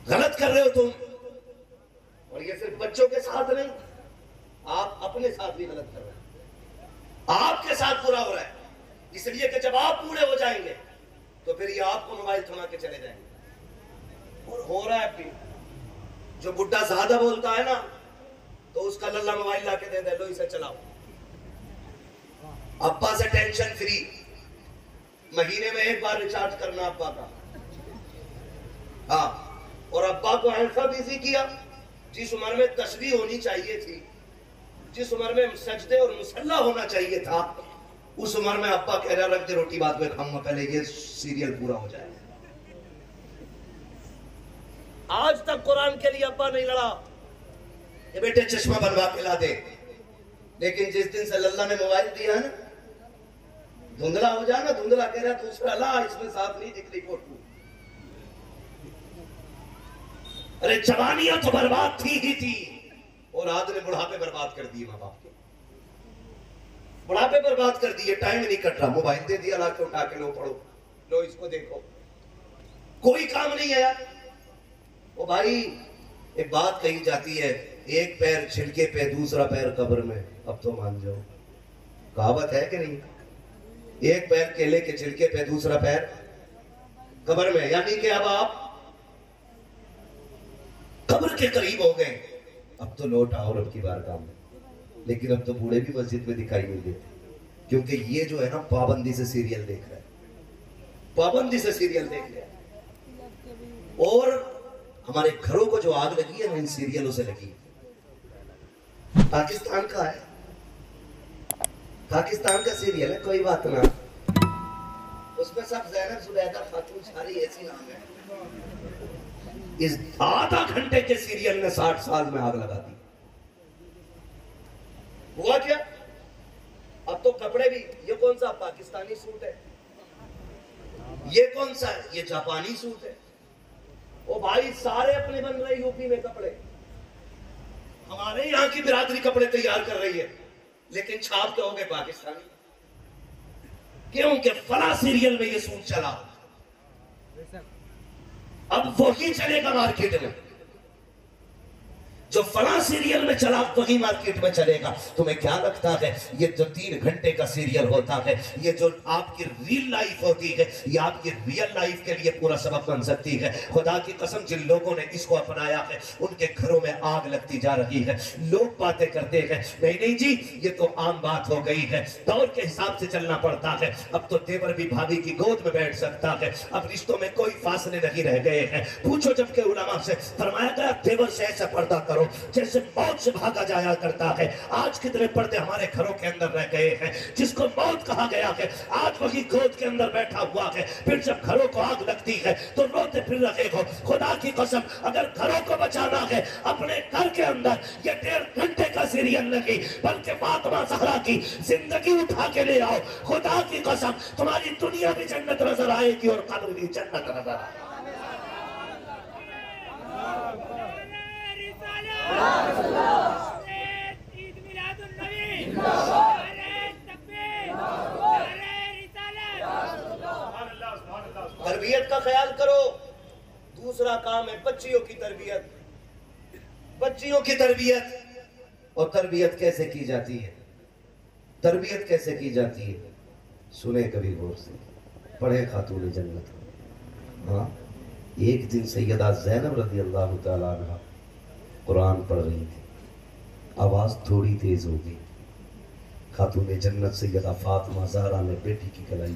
A: गलत कर रहे हो तुम। और ये सिर्फ बच्चों के साथ नहीं, आप अपने साथ भी गलत कर रहे हो। आपके साथ बुरा हो रहा है, इसलिए कि जब आप बूढ़े हो जाएंगे तो फिर ये आपको मोबाइल थमा के चले जाएंगे। और हो रहा है फिर, जो बुढ़ा ज्यादा बोलता है ना, तो उसका लल्ला मोबाइल ला के दे दे, लो इसे चलाओ। अब्बा से टेंशन फ्री, महीने में एक बार रिचार्ज करना अब्बा का। हाँ, और अब्बा को ऐसा बिजी किया, जिस उम्र में तस्बीह होनी चाहिए थी, जिस उम्र में सजदे और मुसल्ला होना चाहिए था, उस उम्र में अब्बा कह रहा रख दे रोटी, बाद में खाऊंगा, पहले ये सीरियल पूरा हो जाए। आज तक कुरान के लिए अब्बा नहीं लड़ा, ये बेटे चश्मा बनवा के ला दे। लेकिन जिस दिन से लल्ला ने मोबाइल दिया है ना, धुंधला हो जाए ना, धुंधला कह रहा दूसरा ला, इसमें साफ नहीं दिख रही फोटो। अरे जवानियां तो बर्बाद थी ही थी, और आज ने बुढ़ापे बर्बाद कर दिए। माँ बाप के बुढ़ापे बर्बाद कर दिए, टाइम नहीं कट रहा, मोबाइल दे दिया, ला के उठा के लो पढ़ो, लो इसको देखो, कोई काम नहीं है यार। ओ भाई, एक बात कही जाती है, एक पैर छिलके पे दूसरा पैर कब्र में। अब तो मान जाओ, कहावत है कि नहीं? एक पैर केले के छिलके पे दूसरा पैर कब्र में, यानी कि अब आप कब्र के करीब हो गए। अब तो लौट आओ रब की बारगाह में। लेकिन अब तो बूढ़े भी मस्जिद में दिखाई नहीं देते, क्योंकि ये जो है ना पाबंदी से सीरियल देख रहा है, पाबंदी से सीरियल देख रहा है। और हमारे घरों को जो आग लगी है ना, इन सीरियलों से लगी। पाकिस्तान का है, पाकिस्तान का सीरियल है, कोई बात ना, उसमें सब ज़ैनब जुबैदा खातून सारी ऐसी नाम है। इस आधा घंटे के सीरियल ने 60 साल में आग लगा दी। हुआ क्या? अब तो कपड़े भी, ये कौन सा पाकिस्तानी सूट है, ये कौन सा है, ये जापानी सूट है। ओ भाई, सारे अपने बन रहे यूपी में कपड़े, हमारे यहाँ की बिरादरी कपड़े तैयार कर रही है, लेकिन छाप के हो गए पाकिस्तानी। क्योंकि फला सीरियल में ये सूट चला, अब वही चलेगा मार्केट में। जो फला सीरियल में चला वही मार्केट में चलेगा। तुम्हें क्या लगता है ये जो 3 घंटे का सीरियल होता है, ये जो आपकी रियल लाइफ होती है, ये आपकी रियल लाइफ के लिए पूरा सबक बन सकती है? खुदा की कसम, जिन लोगों ने इसको अपनाया है उनके घरों में आग लगती जा रही है। लोग बातें करते हैं, नहीं नहीं जी ये तो आम बात हो गई है, दौर के हिसाब से चलना पड़ता है। अब तो देवर भी भाभी की गोद में बैठ सकता है, अब रिश्तों में कोई फासले नहीं रह गए हैं। पूछो जबकि उलमा से, फरमाया गया देवर से ऐसा पर्दा करो जैसे मौत से भागा जाया करता है। आज कितने पर्दे हमारे घरों के अंदर रह गए हैं, जिसको मौत कहा गया है आज वही गोद के अंदर बैठा हुआ है। फिर जब घरों को आग लगती है तो रोते फिर रहे हो। खुदा की कसम, अगर घरों को बचाना है, अपने घर के अंदर ये 1.5 घंटे का सीरियल नहीं, बल्कि फातिमा ज़हरा की जिंदगी उठा के ले आओ। खुदा की कसम, तुम्हारी दुनिया भी जन्नत नजर आएगी और कब्र भी जन्नत नजर आएगी। तरबियत का ख्याल करो। दूसरा काम है बच्चियों की तरबियत, बच्चियों की तरबियत। और तरबियत कैसे की जाती है, तरबियत कैसे की जाती है? सुने कभी गौर से, पढ़े खातून जन्नत। हाँ, एक दिन सैयदा ज़ैनब रज़ी अल्लाह तआला अन्हा कुरान पढ़ रही थी, आवाज़ थोड़ी तेज हो गई। खातून जन्नत सैयदा फातिमा ज़हरा ने बेटी की कलाई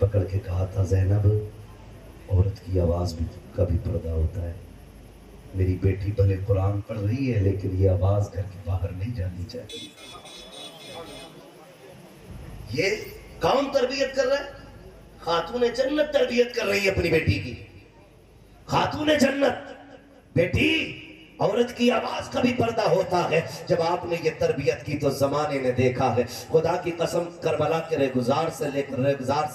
A: पकड़ के कहा था, ज़ैनब औरत की आवाज़ भी का भी पर्दा होता है। मेरी बेटी भले कुरान पढ़ रही है, लेकिन ये आवाज़ घर के बाहर नहीं जानी चाहिए। ये कौन तरबियत कर रहा है? खातून जन्नत तरबियत कर रही है अपनी बेटी की। खातून जन्नत, बेटी औरत की आवाज का भी पर्दा होता है। जब आपने ये तरबियत की तो जमाने ने देखा है, खुदा की कसम, करबला के रेगुजार से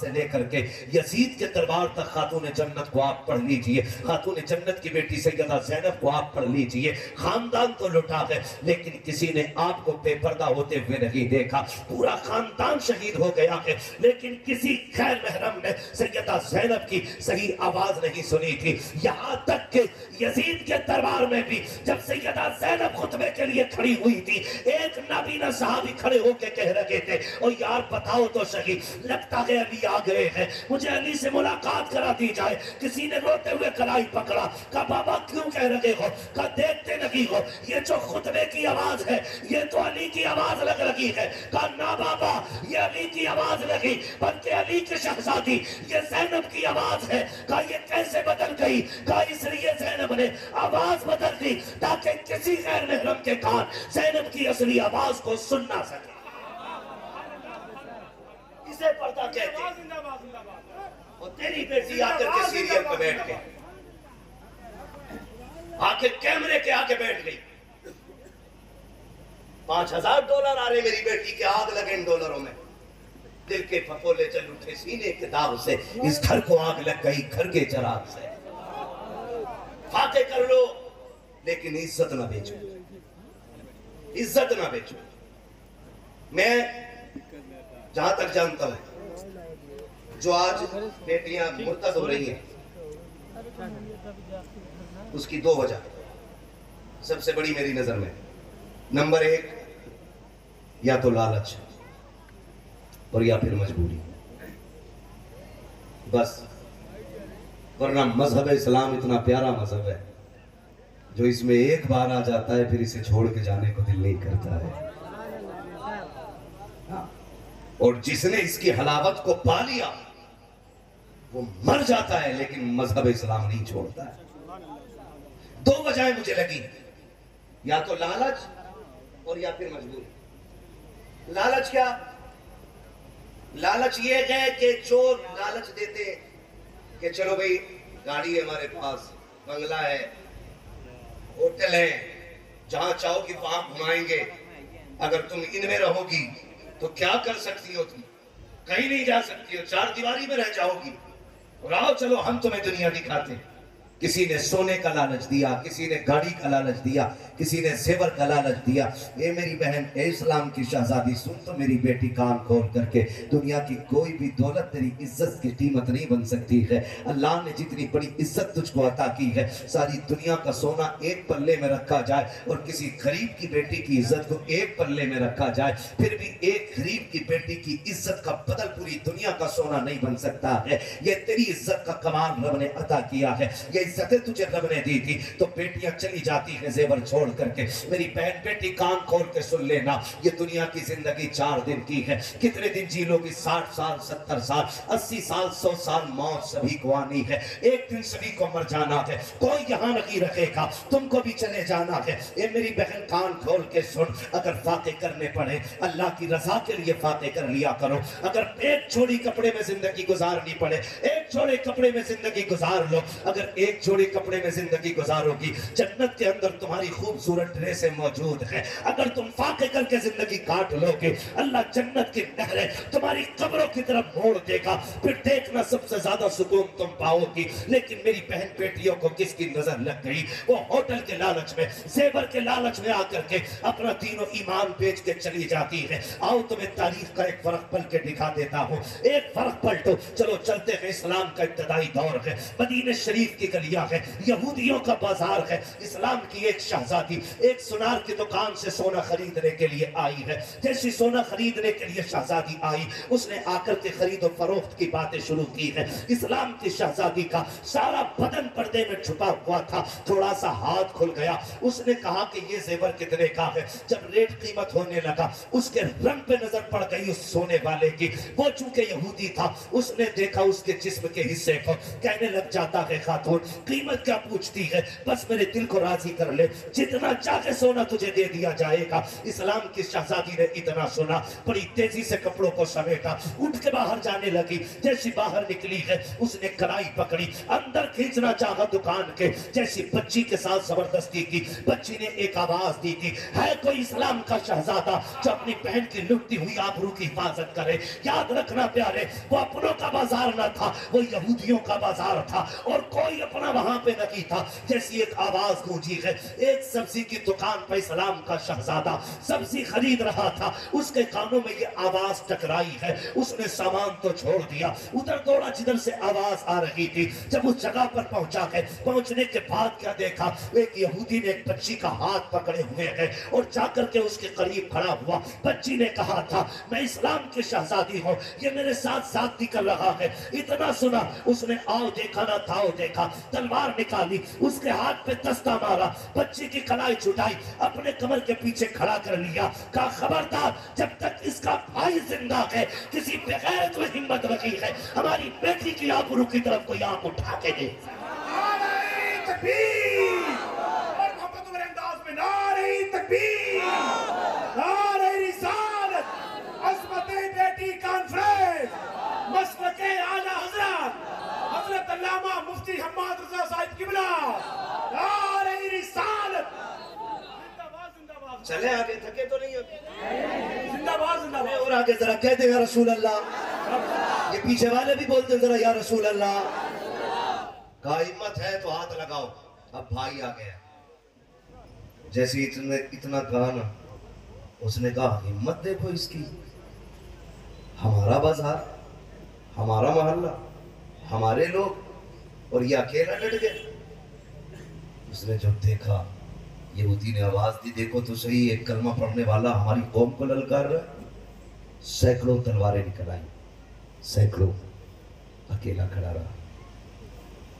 A: लेकर के यजीद के दरबार तक खातून जन्नत को आप पढ़ लीजिए। खातून जन्नत की बेटी सैयदा ज़ैनब को आप पढ़ लीजिए। खानदान तो लुटा है, लेकिन किसी ने आपको बेपर्दा होते हुए नहीं देखा। पूरा खानदान शहीद हो गया है, लेकिन किसी खैर महरम ने सैयदा ज़ैनब की सही आवाज नहीं सुनी थी। यहाँ तक कि यजीद के दरबार में भी जब सैयदा ज़ैनब खुतबे के लिए खड़ी हुई थी, एक नाबीना सहाबी खड़े होके कह रहे थे, ओ यार बताओ तो सही, लगता है अली आ गए हैं, मुझे अली से मुलाकात करा दी जाए। किसी ने रोते हुए कलाई पकड़ा, कहा बाबा क्यों कह रहे हो? कहा देखते नहीं हो ये जो खुतबे की आवाज है ये तो अली की आवाज लग रही है। कहा ना बाबा, ये अली की आवाज लगी, बल्कि अली की शहजादी ये ज़ैनब की आवाज है। कहा ये कैसे बदल गई? कहा इसलिए ज़ैनब ने आवाज बदल दी ताकि किसी गैर महरम के कान ज़ैनब की असली आवाज को सुन ना सके। इसे पर्दा कहते हैं। और तेरी बेटी आकर के सीरियल पे बैठ के आके कैमरे के आगे बैठ गई, $5000 आ रहे मेरी बेटी के, आग लगे इन डॉलरों में। दिल के फफोले चल उठे सीने के दाग से, इस घर को आग लग गई घर के चराग से। फाते कर लो लेकिन इज्जत ना बेचो, इज्जत ना बेचो। मैं जहां तक जानता हूं जो आज बेटियां मुर्तद हो रही हैं उसकी 2 वजह सबसे बड़ी मेरी नजर में। नंबर 1 या तो लालच और या फिर मजबूरी, बस। वरना मजहब इस्लाम इतना प्यारा मजहब है जो इसमें एक बार आ जाता है फिर इसे छोड़ के जाने को दिल नहीं करता है। और जिसने इसकी हलावत को पा लिया वो मर जाता है लेकिन मजहब इस्लाम नहीं छोड़ता है। 2 वजहें मुझे लगी, या तो लालच और या फिर मजबूरी। लालच क्या? लालच ये है कि जो लालच देते कि चलो भाई गाड़ी है हमारे पास, बंगला है, होटल है, जहां चाहोगी वहां घुमाएंगे, अगर तुम इनमें रहोगी तो क्या कर सकती हो? तुम कहीं नहीं जा सकती हो, 4 दीवारी में रह जाओगी। और आओ चलो हम तुम्हें दुनिया दिखाते हैं। किसी ने सोने का लालच दिया, किसी ने गाड़ी का लालच दिया, किसी ने जेवर का लालच दिया। ये मेरी बहन, ए इस्लाम की शहजादी, सुन तो मेरी बेटी, कान खोल करके, दुनिया की कोई भी दौलत तेरी इज्जत की कीमत नहीं बन सकती है। अल्लाह ने जितनी बड़ी इज्जत तुझको अता की है, सारी दुनिया का सोना एक पल्ले में रखा जाए और किसी गरीब की बेटी की इज्जत को एक पल्ले में रखा जाए, फिर भी एक गरीब की बेटी की इज्जत का बदल पूरी दुनिया का सोना नहीं बन सकता है। ये तेरी इज्जत का कमाल रब ने अता किया है, ये इज्जतें तुझे रब ने दी थी। तो बेटियां चली जाती हैं जेवर छोड़ करके। मेरी बहन बेटी कान खोल के सुन लेना, ये दुनिया की जिंदगी 4 दिन की है। कितने दिन जी लोगी? 60 साल, 70 साल, 80 साल, 100 साल। मौत सभी को आनी है, एक दिन सभी को मर जाना है, कोई यहाँ नहीं रखेगा, तुमको भी चले जाना है। ये मेरी बहन कान खोल के सुन, अगर फाते करने पड़े अल्लाह की रजा के लिए फाते कर लिया करो। अगर एक जोड़ी कपड़े में जिंदगी गुजारनी पड़े, एक जोड़े कपड़े में जिंदगी गुजार लो। अगर एक जोड़ी कपड़े में जिंदगी गुजारोगी, जन्नत के अंदर तुम्हारी खूबसूरत ड्रेसें मौजूद हैं। अगर तुम फाके करके जिंदगी काट लोगे, अल्लाह जन्नत की नहरें तुम्हारी कब्रों की तरफ मोड़ देगा, फिर देखना सबसे ज्यादा सुकून तुम पाओगी। लेकिन मेरी बहन बेटियों को किसकी नजर लग गई? वो होटल के लालच में, जेवर के लालच में आकर के अपना दीन और ईमान बेच के चली जाती है। आओ तुम्हें तारीख का एक फर्क पल के दिखा देता हूँ, एक फर्क पलटो। चलो चलते हैं, इस्लाम का इब्तदाई दौर है, मदीने शरीफ की गलियां है, यहूदियों का बाजार है। इस्लाम की एक शहजादी एक सुनार की दुकान से सोना खरीदने के लिए आई है। जैसी सोना खरीदने के लिए शहजादी आई, उसने आकर के खरीद और फरोख्त की बातें शुरू की है। इस्लाम की शहजादी का सारा बदन पर्दे में छुपा हुआ था, थोड़ा सा हाथ खुल गया। उसने कहा कि ये जेवर कितने का है? जब रेट कीमत होने लगा, उसके रंग पे नजर पड़ गई उस सोने वाले की। वो चूंकि यहूदी था, उसने देखा उसके जिस्म के हिस्से को, कहने लग जाता है खातून कीमत क्या पूछती है, बस मेरे दिल को राजी कर ले, जितना चाहे सोना तुझे दे दिया जाएगा। इस्लाम की शहजादी ने इतना सुना, बड़ी तेजी से कपड़ों को समेटा, उठ के बाहर जाने लगी। जैसी बाहर निकली है, उसने कलाई पकड़ी, अंदर खींचना चाहा दुकान के। जैसी बच्ची के साथ जबरदस्ती की, बच्ची ने एक आवाज दी थी, है कोई इस्लाम का शहजादा जो अपनी बहन की लुटती हुई आबरू की हिफाजत करे? याद रखना प्यारे, वो अपनों का बाजार न था, वो यहूदियों का बाजार था और कोई अपना वहां पे नहीं था। जैसी एक आवाज गूंजी है, एक सब्जी की दुकान पर इस्लाम का शहजादा सब्जी खरीद रहा था, उसके कानों में ये आवाज टकराई है। उसने सामान तो छोड़ दिया, उधर दौड़ा जिधर से आवाज आ रही थी। जब उस जगह पर पहुंचा है, पहुंचने के बाद क्या देखा, एक यहूदी ने एक बच्ची का हाथ पकड़े हुए है और जाकर के उसके करीब खड़ा हुआ। बच्ची ने कहा था, मैं इस्लाम की शहजादी हूं, ये मेरे साथ साथ निकल रहा है। इतना सुना, उसने आओ देखा ना ताओ देखा, तलवार निकाली, उसके हाथ पे दस्ता मारा, बच्ची की कलाई छुटाई, अपने कमर के पीछे खड़ा कर लिया। कहा, खबरदार, जब तक इसका भाई जिंदा है, किसी बेगैरत में हिम्मत रखी है, हमारी बेटी की आबरू की तरफ कोई आंख उठा के दे।
B: बेटी कॉन्फ्रेंस मसलके आला हजरत हजरत अल्लामा मुफ्ती हम्माद रजा साहिब किबला नारे रिसालत।
A: चले आगे, थके तो नहीं होते?
B: जिंदाबाद जिंदाबाद।
A: और आगे जरा कह दे या रसूल अल्लाह। ये पीछे वाले भी बोलते हैं जरा या रसूल अल्लाह। का हिम्मत है तो हाथ लगाओ। अब भाई आ गया, जैसे इतना कहा ना, उसने कहा हिम्मत देखो इसकी, हमारा बाजार, हमारा मोहल्ला, हमारे लोग, और ये अकेला डट गया। उसने जब देखा, यहूदी ने आवाज दी, देखो तो सही, एक कलमा पढ़ने वाला हमारी कौम को ललकार रहा है। सैकड़ों तलवारें निकल आई, सैकड़ों। अकेला खड़ा रहा,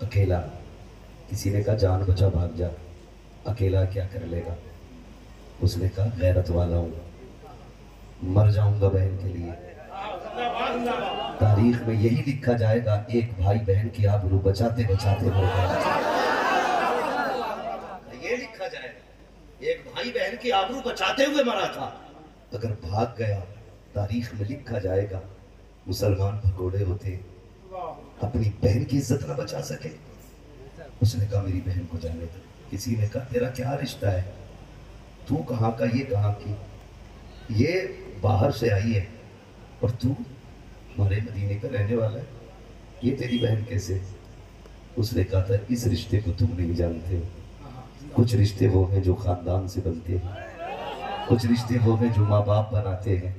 A: अकेला। किसी ने कहा जान बचा भाग जा, अकेला क्या कर लेगा। उसने कहा गैरत वाला हूं, मर जाऊंगा बहन के लिए। तारीख में यही लिखा जाएगा, एक भाई बहन की आबरू बचाते बचाते मर गया। ये लिखा जाएगा, एक भाई बहन की आबरू बचाते हुए मरा था। अगर भाग गया, तारीख में लिखा जाएगा मुसलमान भगोड़े होते, अपनी बहन की इज्जत न बचा सके। उसने कहा मेरी बहन को जाने दो। किसी ने कहा तेरा क्या रिश्ता है, तू कहाँ का, ये कहाँ की, ये बाहर से आई है और तू हमारे मदीने का रहने वाला है, ये तेरी बहन कैसे। उसने कहा था इस रिश्ते को तुम नहीं जानते, कुछ रिश्ते वो हैं जो खानदान से बनते हैं, कुछ रिश्ते वो हैं जो माँ बाप बनाते हैं,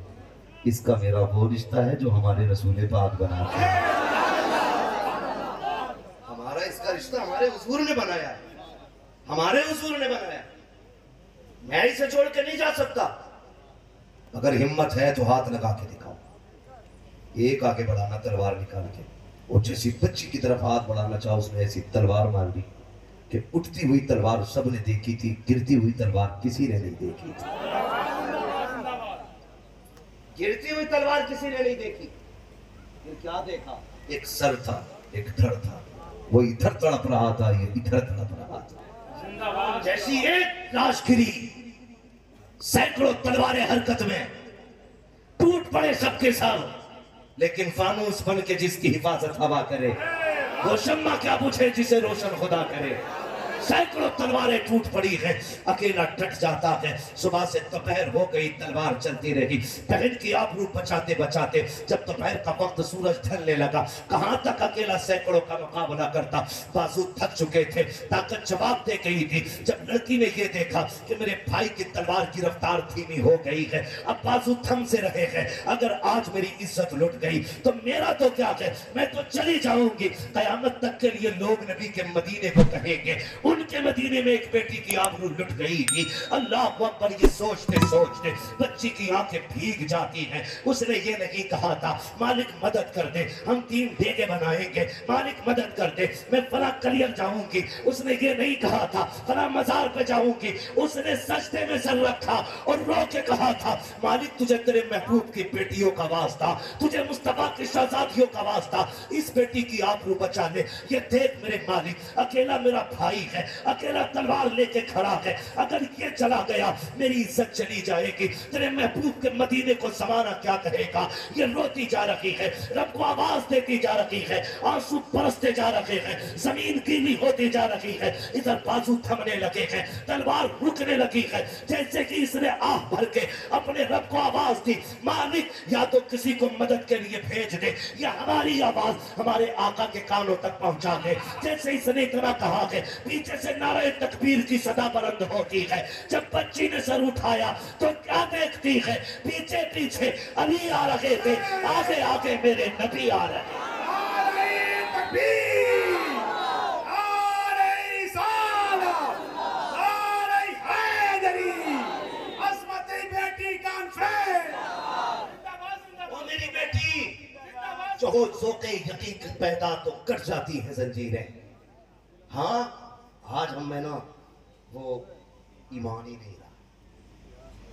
A: इसका मेरा वो रिश्ता है जो हमारे रसूल पाक बनाते हैं। हमारा इसका रिश्ता हमारे हुजूर ने बनाया है, हमारे हुजूर ने बनाया। मैं इसे छोड़ के नहीं जा सकता। अगर हिम्मत है तो हाथ लगा के दिखाओ। एक आगे बढ़ाना तलवार निकाल के, और जैसी बच्ची की तरफ हाथ बढ़ाना चाहो, उसने ऐसी तलवार मार दी कि उठती हुई तलवार सबने देखी थी, गिरती हुई तलवार किसी ने नहीं देखी थी। गिरती हुई तलवार किसी ने नहीं देखी। फिर क्या देखा, एक सर था, एक धड़ था, वो इधर तड़प रहा था, ये इधर तड़प रहा था। जैसी एक लाश गिरी, सैकड़ों तलवारें हरकत में, टूट पड़े सबके सब। लेकिन फानूस बन के जिसकी हिफाजत हवा करे, वो शम्मा क्या पूछे जिसे रोशन खुदा करे। सैकड़ों तलवारें टूट पड़ी है, अकेला डट जाता है। सुबह से दोपहर हो गई, तलवार चलती रही, बहन की आबरू बचाते बचाते जब दोपहर का वक्त सूरज ढलने लगा, कहां तक अकेला सैकड़ों का मुकाबला करता। बाजू थक चुके थे, ताकत जवाब दे गई थी। जब लड़की ने यह देखा कि मेरे भाई की तलवार की रफ्तार धीमी हो गई है, अब बाजू थम से रहे हैं, अगर आज मेरी इज्जत लुट गई तो मेरा तो क्या है, मैं तो चली जाऊंगी। कयामत तक के लिए लोग नबी के मदीने को कहेंगे उनके मदीने में एक बेटी की आबरू लुट गई थी। अल्लाह अकबर, ये सोचते सोचते बच्ची की आंखें भीग जाती हैं। उसने ये नहीं कहा था मालिक मदद कर दे, हम 3 देगे बनाएंगे, मालिक मदद कर दे, मैं फला कलियर जाऊंगी। उसने ये नहीं कहा था फला मजार पे जाऊंगी। उसने सजदे में सर रखा और रो के कहा था मालिक तुझे तेरे महबूब की बेटियों का वास्ता, तुझे मुस्तफा की शहजादियों का वास्ता, इस बेटी की आबरू बचा ले। ये देख मेरे मालिक, अकेला मेरा भाई है, है, अकेला तलवार लेके खड़ा है। अगर ये चला गया मेरी इज्जत चली जाएगी। तेरे महबूब के मदीने को जमाना क्या कहेगा। ये रोती जा रही है, रब को आवाज देती जा रही है, आंसू बरसते जा रहे हैं, जमीन गीली होती जा रही है, इधर बाजू थमने लगे हैं, तलवार रुकने लगी है, जैसे कि इसने आह भर के अपने रब को आवाज दी, मालिक या तो किसी को मदद के लिए भेज दे या हमारी आवाज हमारे आका के कानों तक पहुंचा दे। जैसे इसने इतना कहा है, पीछे से नारे तकबीर की सदा बुलंद होती है। जब बच्ची ने सर उठाया तो क्या देखती है, पीछे पीछे अली आ रहे थे, आगे आगे मेरे नबी आ रहे। जो हो ज़ौक़े यकीन पैदा तो कट जाती है जंजीरें। हाँ आज हम में ना वो ईमान ही नहीं रहा,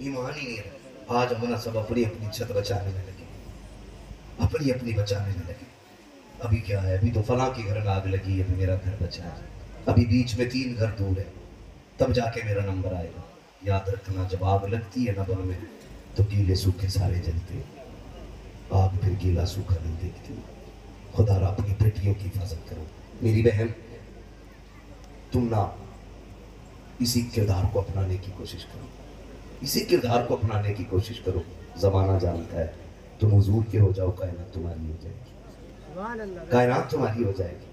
A: ईमान ही नहीं रहा। आज हम ना सब अपनी अपनी छत बचाने में लगे, अपनी अपनी बचाने में लगे। अभी क्या है, अभी तो फलां के घर में आग लगी, अभी मेरा घर बचा है, अभी बीच में 3 घर दूर है, तब जाके मेरा नंबर आएगा। याद रखना, जब आग लगती है ना बन में, तो गीले सूखे सारे जलते हैं, आग फिर गीला सूखा नहीं देखती। खुदा अपनी बेटियों की हिफाजत करो। मेरी बहन, तुम ना इसी किरदार को अपनाने की कोशिश करो, इसी किरदार को अपनाने की कोशिश करो। जमाना जानता है, तुम हुजूर के हो जाओ, कायनात तुम्हारी हो जाएगी, कायनात तुम्हारी हो जाएगी।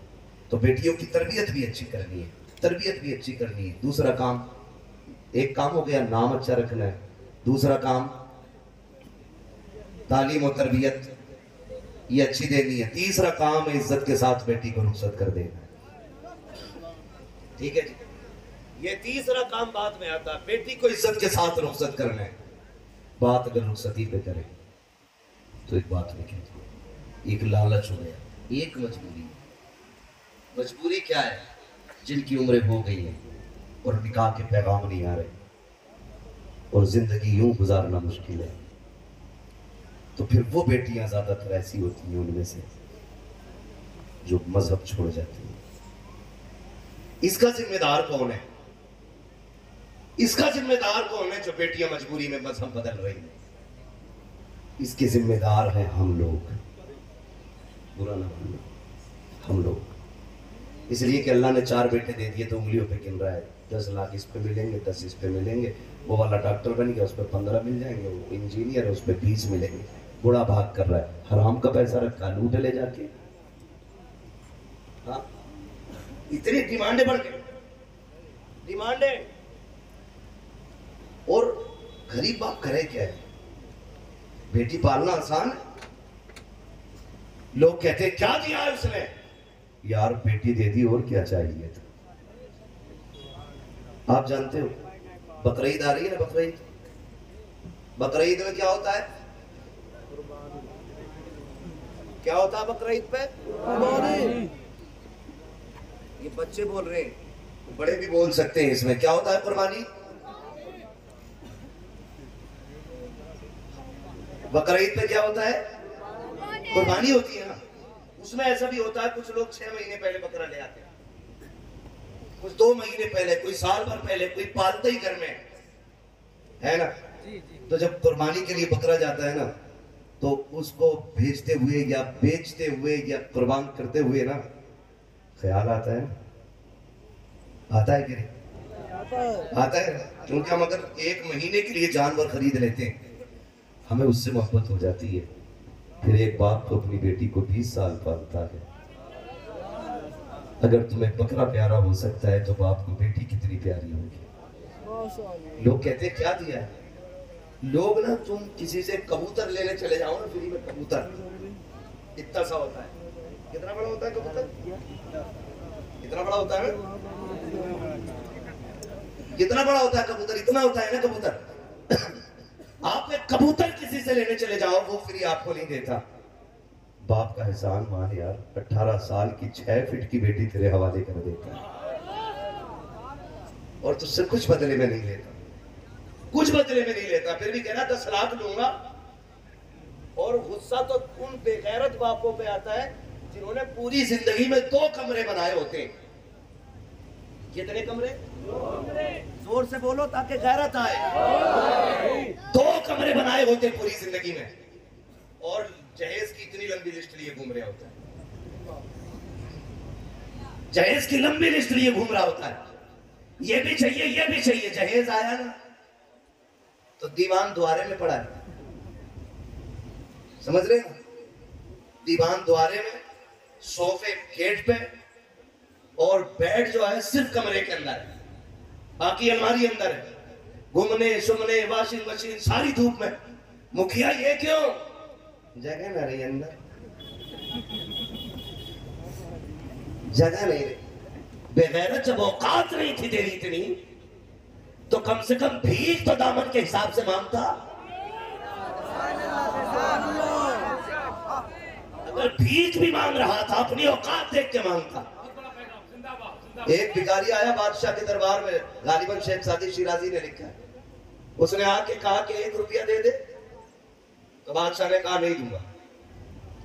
A: तो बेटियों की तरबियत भी अच्छी करनी है, तरबियत भी अच्छी करनी है। दूसरा काम, एक काम हो गया नाम अच्छा रखना है, दूसरा काम तालीम और तरबियत ये अच्छी देनी है, तीसरा काम इज्जत के साथ बेटी को रुखसत कर देना है। ठीक है जी, ये तीसरा काम बाद में आता है, बेटी को इज्जत के साथ रुखसत करना है। बात अगर रुखसती पे करें तो एक बात में कहती, एक लालच हो गया, एक मजबूरी। मजबूरी क्या है? जिनकी उम्रें हो गई है और निकाह के पैगाम नहीं आ रहे और जिंदगी यूं गुजारना मुश्किल है, तो फिर वो बेटियां ज्यादातर ऐसी होती हैं उनमें से जो मजहब छोड़ जाती हैं। इसका जिम्मेदार कौन है? इसका जिम्मेदार कौन है जो बेटियां मजबूरी में मजहब बदल रही हैं? इसके जिम्मेदार हैं हम लोग, बुरा ना मानो, हम लोग। इसलिए कि अल्लाह ने 4 बेटे दे दिए तो उंगलियों पे गिन रहा है, 10 लाख इस पे मिलेंगे, 10 इस पे मिलेंगे, वो वाला डॉक्टर बन गया उस पर 15 मिल जाएंगे, वो इंजीनियर है उस पर 20 मिलेंगे। बुढ़ा भाग कर रहा है, हराम का पैसा रखा, लूट ले जाके। हाँ, इतनी डिमांडें बढ़ गई, डिमांडें। और गरीब बाप करे क्या है? बेटी पालना आसान है। लोग कहते क्या दिया है उसने? यार बेटी दे दी, और क्या चाहिए था? आप जानते हो बकरीद आ रही है ना, बकरीद, बकरीद में क्या होता है? क्या होता है बकरीद पे? ये बच्चे बोल रहे हैं, बड़े भी बोल सकते हैं। इसमें क्या होता है? कुर्बानी। बकरीद पे क्या होता है? कुर्बानी होती है ना। उसमें ऐसा भी होता है, कुछ लोग 6 महीने पहले बकरा ले आते हैं, कुछ 2 महीने पहले, कोई साल भर पहले, कोई पालते ही घर में है ना। तो जब कुर्बानी के लिए बकरा जाता है ना, तो उसको भेजते हुए या बेचते हुए या कुर्बान करते हुए ना ख्याल आता है, आता है कि नहीं? आता है। क्योंकि हम अगर 1 महीने के लिए जानवर खरीद लेते हैं, हमें उससे मोहब्बत हो जाती है। फिर एक बाप तो अपनी बेटी को 20 साल पालता है। अगर तुम्हें बकरा प्यारा हो सकता है तो बाप को बेटी कितनी प्यारी होगी। लोग कहते हैं क्या दिया है? लोग ना, तुम किसी से कबूतर लेने चले जाओ ना फ्री में, कबूतर इतना सा होता है, कितना बड़ा होता है कबूतर? कितना बड़ा होता है? कितना बड़ा होता है कबूतर? इतना होता है ना कबूतर। आप एक कबूतर किसी से लेने चले जाओ, वो फ्री आपको नहीं देता। बाप का एहसान मान यार, 18 साल की 6 फीट की बेटी तेरे हवाले कर देता है और तुझसे कुछ बदले में नहीं लेता, कुछ बदले में नहीं लेता। फिर भी कहना 10 लाख लूंगा। और गुस्सा तो उन बेगैरत बापों पे आता है जिन्होंने पूरी जिंदगी में 2 कमरे बनाए होते हैं। कितने कमरे? जोर से बोलो ताकि गैरत आए। 2 कमरे बनाए होते पूरी जिंदगी में, और जहेज की इतनी लंबी लिस्ट लिए घूम रहा होता है। जहेज की लंबी लिस्ट लिए घूम रहा होता है, ये भी चाहिए, ये भी चाहिए। जहेज आया ना तो दीवान द्वारे में पड़ा है, समझ रहे हैं? दीवान द्वारे में, सोफे गेट पे, और बेड जो है सिर्फ कमरे के अंदर है, बाकी अलमारी अंदर है। घूमने सुमने वॉशिंग मशीन सारी धूप में। मुखिया ये क्यों? जगह ना रही अंदर, जगह नहीं रही। बेगैरत जब औकात नहीं थी तेरी इतनी, तो कम से कम भीख तो दामन के हिसाब से मांगता। अगर भीख भी मांग रहा था अपनी औकात देख के मांगता। एक भिखारी आया बादशाह के दरबार में, गालिबन शेख सादी शिराजी ने लिखा है। उसने आके कहा कि 1 रुपया दे दे, तो बादशाह ने कहा नहीं दूंगा,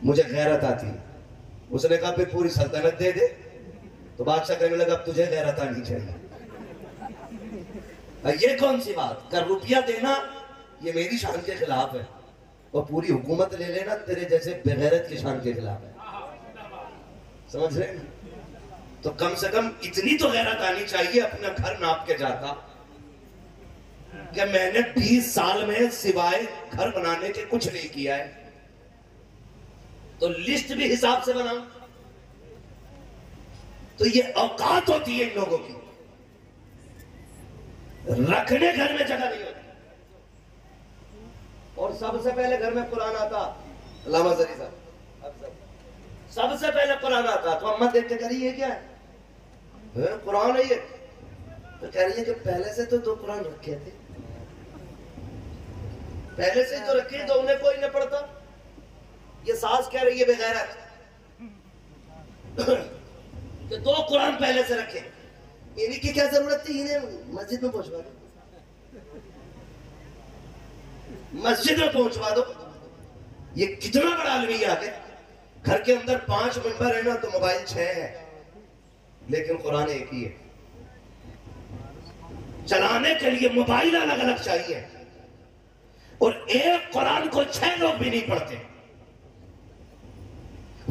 A: मुझे गैरत आती है। उसने कहा फिर पूरी सल्तनत दे दे, तो बादशाह कहने लगा अब तुझे गैरत आनी चाहिए। ये कौन सी बात? कर रुपया देना ये मेरी शान के खिलाफ है, और पूरी हुकूमत ले लेना तेरे जैसे बेगैरत की शान के खिलाफ है। समझ रहे हैं? तो कम से कम इतनी तो गैरत आनी चाहिए अपना घर नाप के जाता कि मैंने 20 साल में सिवाय घर बनाने के कुछ नहीं किया है, तो लिस्ट भी हिसाब से बनाऊं। तो ये औकात होती है इन लोगों की, रखने घर में जगह नहीं होती। और सबसे पहले घर में कुरान आता, अल्लामा ज़री साहब, सबसे पहले कुरान आता। तो अम्मा देख के करी ये क्या है? कुरान है ये। तो कह रही है कि पहले से तो 2 कुरान रखे थे, पहले से तो रखे, तो उन्हें कोई न पढ़ता। ये सास कह रही है बेगैरत कि 2 कुरान पहले से रखे, इन्हीं की क्या जरूरत थी? इन्हें मस्जिद में पहुंचवा दो, मस्जिद में पहुंचवा दो। ये कितना बड़ा अलविया है। घर के अंदर 5 मेंबर है ना, तो मोबाइल 6 है, लेकिन कुरान एक ही है। चलाने के लिए मोबाइल अलग अलग चाहिए, और एक कुरान को 6 लोग भी नहीं पढ़ते।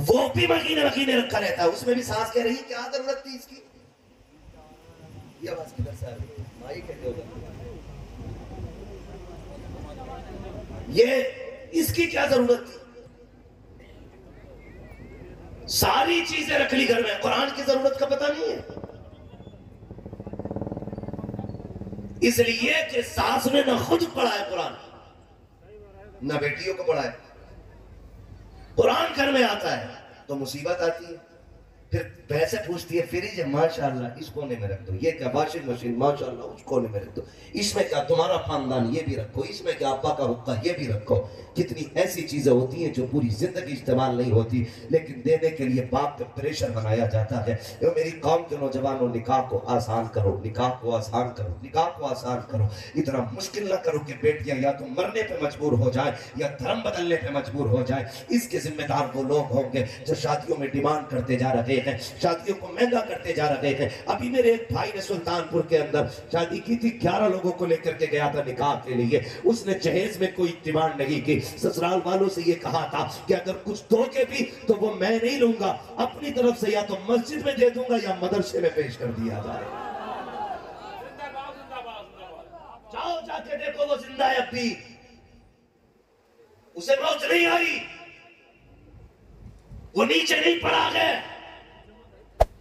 A: वो भी मकीने मकीने रखा रहता है। उसमें भी सास कह रही है क्या जरूरत थी इसकी? ये आवाज किधर से आ रही है? माई कहते होगा ये, इसकी क्या जरूरत थी? सारी चीजें रख ली घर में, कुरान की जरूरत का पता नहीं है। इसलिए कि सास ने ना खुद पढ़ा है कुरान, ना बेटियों को पढ़ा है। कुरान घर में आता है तो मुसीबत आती है, फिर पैसे पूछती है, फ्रिज है माशाल्लाह इस कोने में रख दो, ये क्या वॉशिंग मशीन माशाल्लाह उस कोने में रख दो, इसमें क्या तुम्हारा खानदान ये भी रखो, इसमें क्या अब्बा का हुक्का ये भी रखो। कितनी ऐसी चीजें होती हैं जो पूरी जिंदगी इस्तेमाल नहीं होती, लेकिन देने के लिए बाप पे प्रेशर बनाया जाता है। तो मेरी कौम के नौजवानों, निकाह को आसान करो, निकाह को आसान करो, निकाह को आसान करो। इतना मुश्किल ना करो कि बेटियां या तो मरने पे मजबूर हो जाए या धर्म बदलने पे मजबूर हो जाए। इसके जिम्मेदार वो लोग होंगे जो शादियों में डिमांड करते जा रहे हैं, शादियों को महंगा करते जा रहे हैं। अभी मेरे एक भाई ने सुल्तानपुर के अंदर शादी की थी, 11 लोगों को लेकर के गया था निकाह के लिए। उसने जहेज में कोई डिमांड नहीं की, ससुराल वालों से ये कहा था कि अगर कुछ दोगे भी तो वो मैं नहीं लूंगा, अपनी तरफ से या तो मस्जिद में दे दूंगा या मदरसे में पेश कर दिया जाए। जाओ जाके देखो वो जिंदा है, अब भी उसे मौत नहीं आई, वो नीचे नहीं पड़ा गया,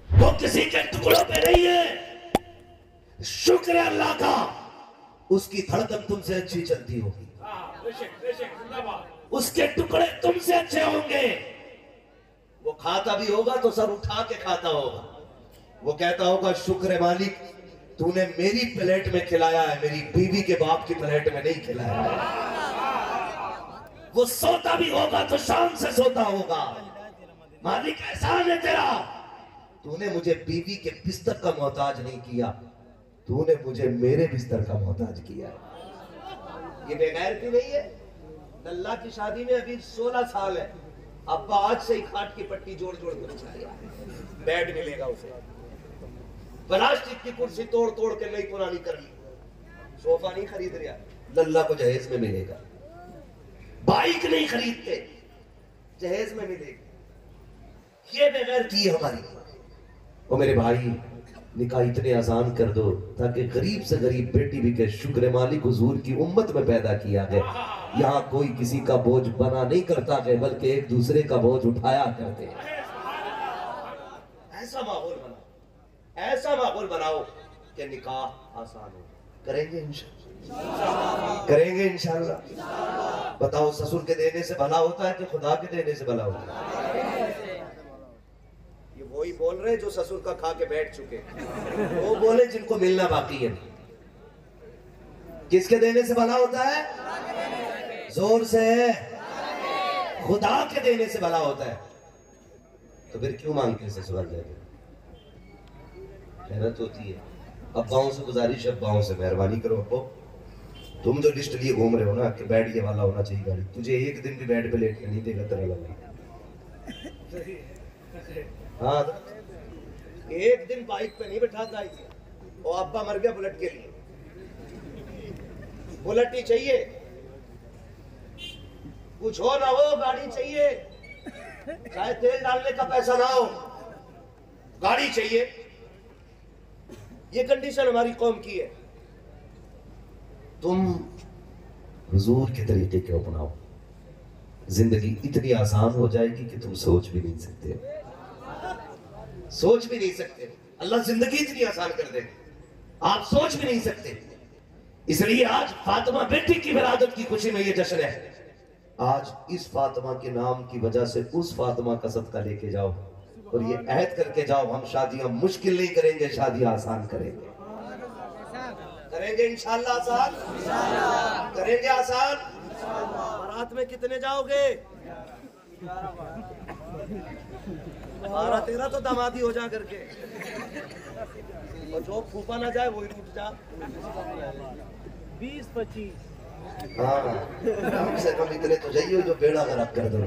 A: वो किसी के टुकड़ों पे नहीं है। शुक्र है अल्लाह का, उसकी धड़कन तुमसे अच्छी चलती होगी, उसके टुकड़े तुमसे अच्छे होंगे। वो खाता भी होगा तो सर उठा के खाता होगा, वो कहता होगा शुक्र है मालिक तूने मेरी प्लेट में खिलाया है, मेरी बीवी के बाप की प्लेट में नहीं खिलाया है। वो सोता भी होगा तो शान से सोता होगा, मालिक एहसान है तेरा, तूने मुझे बीवी के बिस्तर का मोहताज नहीं किया, तूने मुझे मेरे बिस्तर का मोहताज किया। ये बेगैर क्यों नहीं है? लल्ला की शादी में अभी 16 साल है, अब्बा आज से ही खाट की पट्टी जोड़ जोड़ कर बिछाएगा, बेड मिलेगा उसे। प्लास्टिक की कुर्सी तोड़ तोड़ के नई पुरानी कर ली, सोफा नहीं खरीद रहा, लल्ला को जहेज में मिलेगा। बाइक नहीं खरीदते, जहेज में मिलेगी। ये बेगैरती है हमारी। ओ मेरे भाई, निकाह इतने आसान कर दो ताकि गरीब से गरीब बेटी भी के शुक्र मालिक हुजूर की उम्मत में पैदा किया गया। यहाँ कोई किसी का बोझ बना नहीं करता है, बल्कि एक दूसरे का बोझ उठाया करते हैं। ऐसा माहौल बनाओ, ऐसा माहौल बनाओ कि निकाह आसान हो। करेंगे इंशाअल्लाह, करेंगे इंशाअल्लाह। बताओ, ससुर के देने से भला होता है कि खुदा के देने से भला होता है? ये वही बोल रहे जो ससुर का खा के बैठ चुके, वो बोले जिनको मिलना बाकी है। किसके देने से भला होता है? जोर से, खुदा के देने से भला होता है। तो फिर क्यों मांगते ससुराल जाके? मेहनत होती है। अब्बाओं से गुजारिश है, अब्बाओं से मेहरबानी करो। अब्बो, तुम जो लिस्ट लिए घूम रहे हो ना कि बेड ये वाला होना चाहिए गाड़ी, तुझे एक दिन भी बेड पे लेट के नहीं देगा तेरा लगा। हाँ, एक दिन बाइक पे नहीं बैठाता है। और अब्बा मर गया बुलेट के लिए, बुलेट ही चाहिए, कुछ हो ना हो गाड़ी चाहिए, चाहे तेल डालने का पैसा ना हो, गाड़ी चाहिए। ये कंडीशन हमारी कौम की है। तुम हुजूर के तरीके को अपनाओ, जिंदगी इतनी आसान हो जाएगी कि तुम सोच भी नहीं सकते, सोच भी नहीं सकते। अल्लाह जिंदगी इतनी आसान कर देगा, आप सोच भी नहीं सकते। इसलिए आज फातिमा बेटी की विलादत की खुशी में ये जश्न है। आज इस फातिमा के नाम की वजह से उस फातिमा का सदका लेके जाओ और ये अहद करके जाओ, हम शादियां मुश्किल नहीं करेंगे, शादियां आसान करेंगे। करेंगे इंशाअल्लाह आसान, करेंगे आसान। बारात में कितने जाओगे? 12-13 तो दामादी हो जा करके, और जो फूफा ना जाए वही टूट जा।
C: 20-25।
A: हाँ, कम से कम इतने तो जाइए जो बेड़ा गर्क कर दो।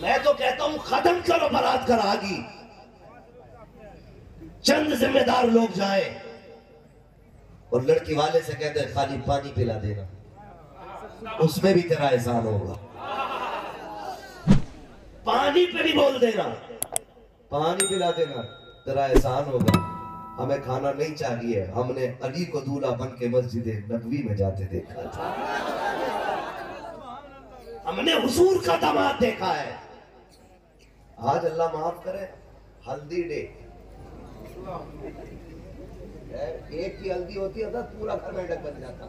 A: मैं तो कहता हूं खत्म करो बारात का रागी, चंद जिम्मेदार लोग जाएं और लड़की वाले से कहते हैं खाली पानी पिला देना, उसमें भी तेरा एहसान होगा। पानी पे भी बोल देना, पानी पिला देना, तेरा एहसान होगा। हमें खाना नहीं चाहिए, हमने अली को दूल्हा बन के मस्जिद नबवी में जाते देखा था, हमने हुजूर का दामाद देखा है। आज अल्लाह माफ करे, हल्दी डे, एक की हल्दी होती है तो पूरा घर मेंढक बन जाता।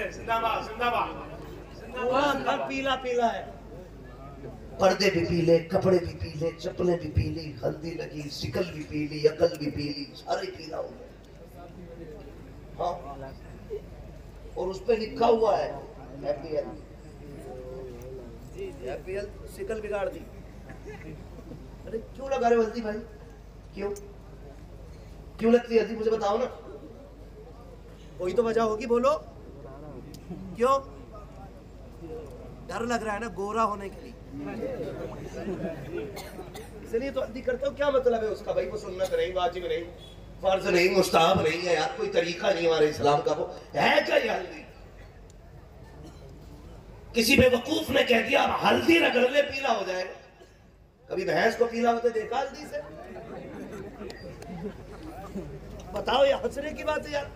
B: जिंदाबाद जिंदाबाद,
A: पूरा घर पीला पीला है, पर्दे भी पीले, कपड़े भी पीले, चप्पलें भी पीली, हल्दी लगी, शिकल भी पीली, अकल भी पीली, सारे पीला हो गया। हाँ, और उस पे लिखा हुआ है हैप्पी हेल्थ, हैप्पी हेल्थ, शिकल बिगाड़ दी। अरे क्यों लगा रहे हो हल्दी भाई? क्यों क्यों लगती है हल्दी? मुझे बताओ ना, कोई तो वजह होगी, बोलो। क्यों? डर लग रहा है ना गोरा होने के लिए, इसलिए तो हल्दी करते हो। क्या मतलब है उसका भाई? वो सुन्नत नहीं, वाजिब नहीं, फर्ज नहीं, मुस्ताहब नहीं है यार, कोई तरीका नहीं हमारे इस्लाम का। वो है क्या ये हल्दी? किसी बेवकूफ ने कह दिया हल्दी रगड़ ले पीला हो जाएगा। कभी भैंस को पीला होते देखा हल्दी से? बताओ, ये हंसने की बात है यार।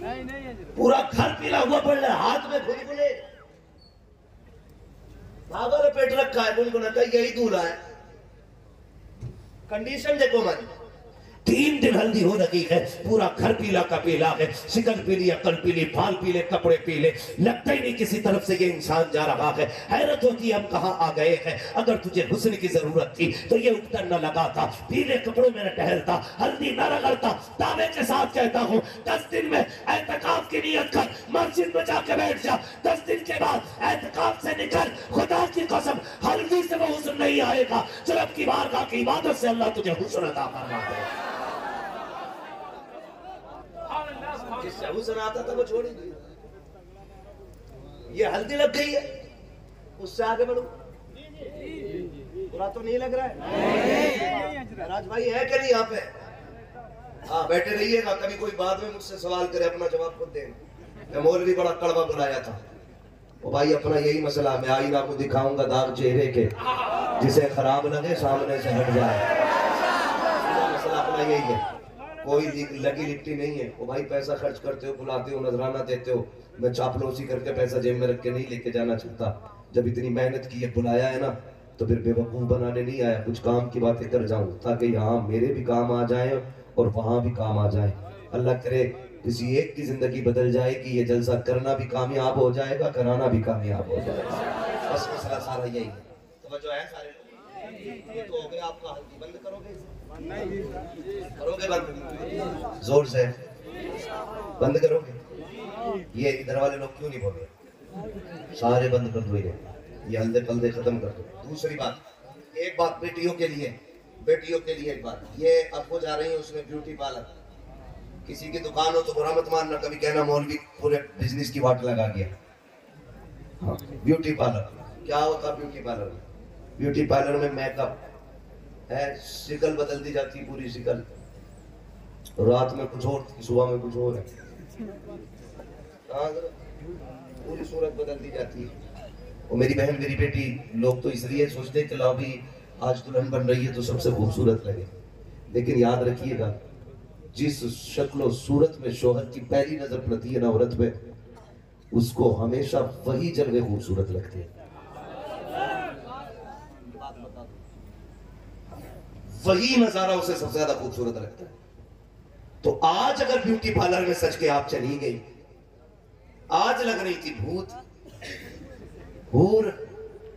C: नहीं,
A: पूरा घर पीला हुआ पड़ रहा है, हाथ में गुलगुले, धागा लपेट रखा है, गुनगुना का, यही दूल्हा है। कंडीशन देखो हमारी, 3 दिन हल्दी हो रही है, पूरा घर पीला का पीला है, शिकल पीली, अकल पीली, बाल पीले, कपड़े पीले, लगता ही नहीं किसी तरफ से ये इंसान जा रहा है। हैरत होती है हम कहाँ आ गए हैं। अगर तुझे हुस्न की जरूरत थी तो ये उपटन न लगाता, पीले कपड़ों में न टहलता, हल्दी न रगड़ता। दावे के साथ कहता हूँ 10 दिन में एहतिकाफ की नियत कर, मस्जिद में जाके बैठ जा। 10 दिन के बाद एहतिकाफ से निकल, खुदा की कसम हल्दी से वो हुस्न नहीं आएगा जो रब की बारगाह की इबादत से अल्लाह तुझे हुस्न अता फरमा दे। जिससे हुस्न आता था वो छोड़ ही दिया। ये हल्दी लग गई है, उससे आगे बढ़ो। बुरा तो नहीं लग रहा है? राज भाई है कि नहीं यहाँ पे? हाँ बैठे रहिएगा, कभी कोई बाद में मुझसे सवाल करे अपना जवाब खुद देंगे। मैं मौलवी बड़ा कड़वा बुलाया था, वो भाई अपना यही मसला, मैं आईना को दिखाऊंगा दाग चेहरे के, जिसे खराब लगे सामने से हट जाए। मसला अपना यही है, कोई लगी लिट्टी नहीं है। वो भाई पैसा खर्च करते हो, बुलाते हो, नजराना देते हो, मैं चापलूसी करके पैसा जेब में रख के नहीं लेके जाना चाहता। जब इतनी मेहनत की है, बुलाया है ना, तो फिर बेवकूफ बनाने नहीं आया, कुछ काम की बातें कर जाऊं ताकि यहाँ मेरे भी काम आ जाए और वहां भी काम आ जाए। अल्लाह करे किसी एक की जिंदगी बदल जाएगी, ये जलसा करना भी कामयाब हो जाएगा, कराना भी कामयाब हो जाएगा। बस मसला सारा यही है। तवज्जो है सारे लोग? ये तो हो गया आपका, हल्दी बंद करोगे? करोगे बंद? जोर से बंद करोगे? ये इधर वाले लोग क्यों नहीं बोल रहे? सारे बंद कर दो, ये हल्दे पल्दे खत्म कर दो। दूसरी बात, एक बात बेटियों के लिए एक बात, ये आपको जा रही है उसमें ब्यूटी पार्लर, किसी की दुकान हो तो बुरा मत मानना, कभी कहना मौलवी पूरे बिजनेस की वाट लगा गया। हाँ, ब्यूटी पार्लर क्या होता? ब्यूटी पार्लर में मेकअप है, शिकल बदल दी जाती है, पूरी शिकल, रात में कुछ और, सुबह में कुछ और है, पूरी सूरत बदल दी जाती है। और मेरी बहन, मेरी बेटी, लोग तो इसलिए सोचते हैं कि लो भी आज दुल्हन बन रही है तो सबसे खूबसूरत लगे, लेकिन याद रखिएगा जिस शक्ल और सूरत में शोहर की पहली नजर पड़ती है ना औरत पे, उसको हमेशा वही जलवे खूबसूरत लगते हैं। वही नजारा उसे सबसे ज्यादा खूबसूरत लगता है। तो आज अगर ब्यूटी पार्लर में सज के आप चली गई, आज लग रही थी भूत, हूर,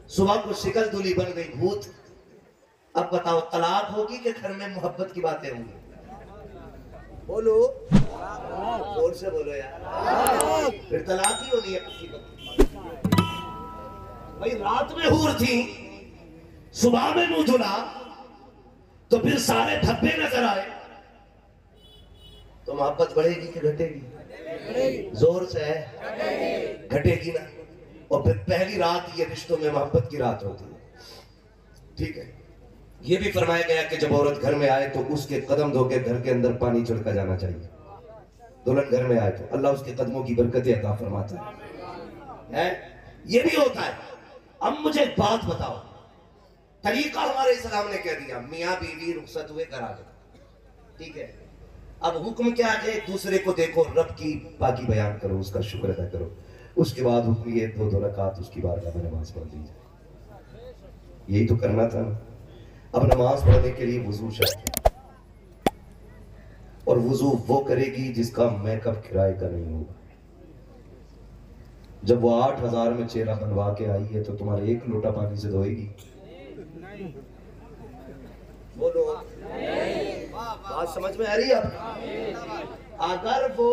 A: सुबह को शिकल दूल्ही बन गई भूत, अब बताओ तलाक होगी कि घर में मोहब्बत की बातें होंगी? बोलो, जोर से बोलो यार, फिर तलाक ही होनी है किसी को। भाई रात में हूर थी, सुबह में मुंह धुला, तो फिर सारे धब्बे नजर आए, तो मोहब्बत बढ़ेगी कि घटेगी? जोर से है, घटेगी ना। और फिर पहली रात ये रिश्तों में मोहब्बत की रात होती है, ठीक है। ये भी फरमाया गया कि जब औरत घर में आए तो उसके कदम धो के घर के अंदर पानी छिड़का जाना चाहिए। दुल्हन घर में आए तो अल्लाह उसके कदमों की बरकतें अता फरमाता है। ये भी होता है। अब मुझे एक बात बताओ, तरीका हमारे इस्लाम ने कह दिया, मियाँ बीवी रुखसत हुए करा दो, ठीक है। अब हुक्म क्या है? एक दूसरे को देखो, रब की पाकी बयान करो, उसका शुक्र अदा करो। उसके बाद हुक्म ये 2 रकात उसकी बारगाह में नमाज पढ़ दी जाए। यही तो करना था ना। अब नमाज पढ़ने के लिए वुजू शर्त है, और वुजू वो करेगी जिसका मेकअप किराए का नहीं होगा। जब वो 8000 में चेहरा बनवा के आई है तो तुम्हारे 1 लोटा पानी से धोएगी? बोलो, बात समझ में आ रही है आपको? अगर वो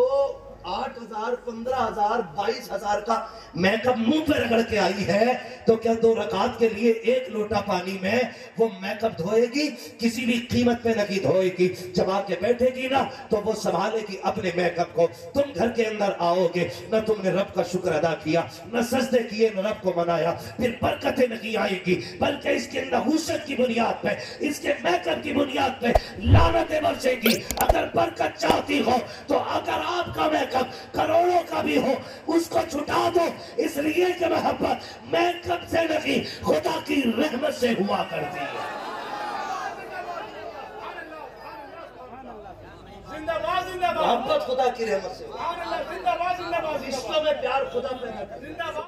A: 8000, 15000, 22000 का मेकअप मुंह पे रगड़ के आई है, तो क्या 2 रकात के लिए 1 लोटा पानी में वो मेकअप धोएगी? किसी भी कीमत पे नहीं धोएगी। जब आके बैठेगी ना तो वो संभालेगी अपने मेकअप को। तुम घर के अंदर आओगे, न तुमने रब का शुक्र अदा किया, न सजदे किए, न रब को मनाया, फिर बरकतें नहीं आएगी, बल्कि इसके नहूसत की बुनियाद पे, इसके मेकअप की बुनियाद पे लानतें बरसेगी। अगर बरकत चाहती हो तो अगर आपका मेकअप करोड़ों का भी हो, उसको छुटा दो, इसलिए कि मोहब्बत मेकअप से नहीं, खुदा की रहमत से हुआ करती है।
B: जिंदाबाद जिंदाबाद,
A: मोहब्बत खुदा की रहमत से,
B: जिंदाबाद जिंदाबाद,
A: विश्व में प्यार खुदा पैदा करता है।
B: जिंदाबाद।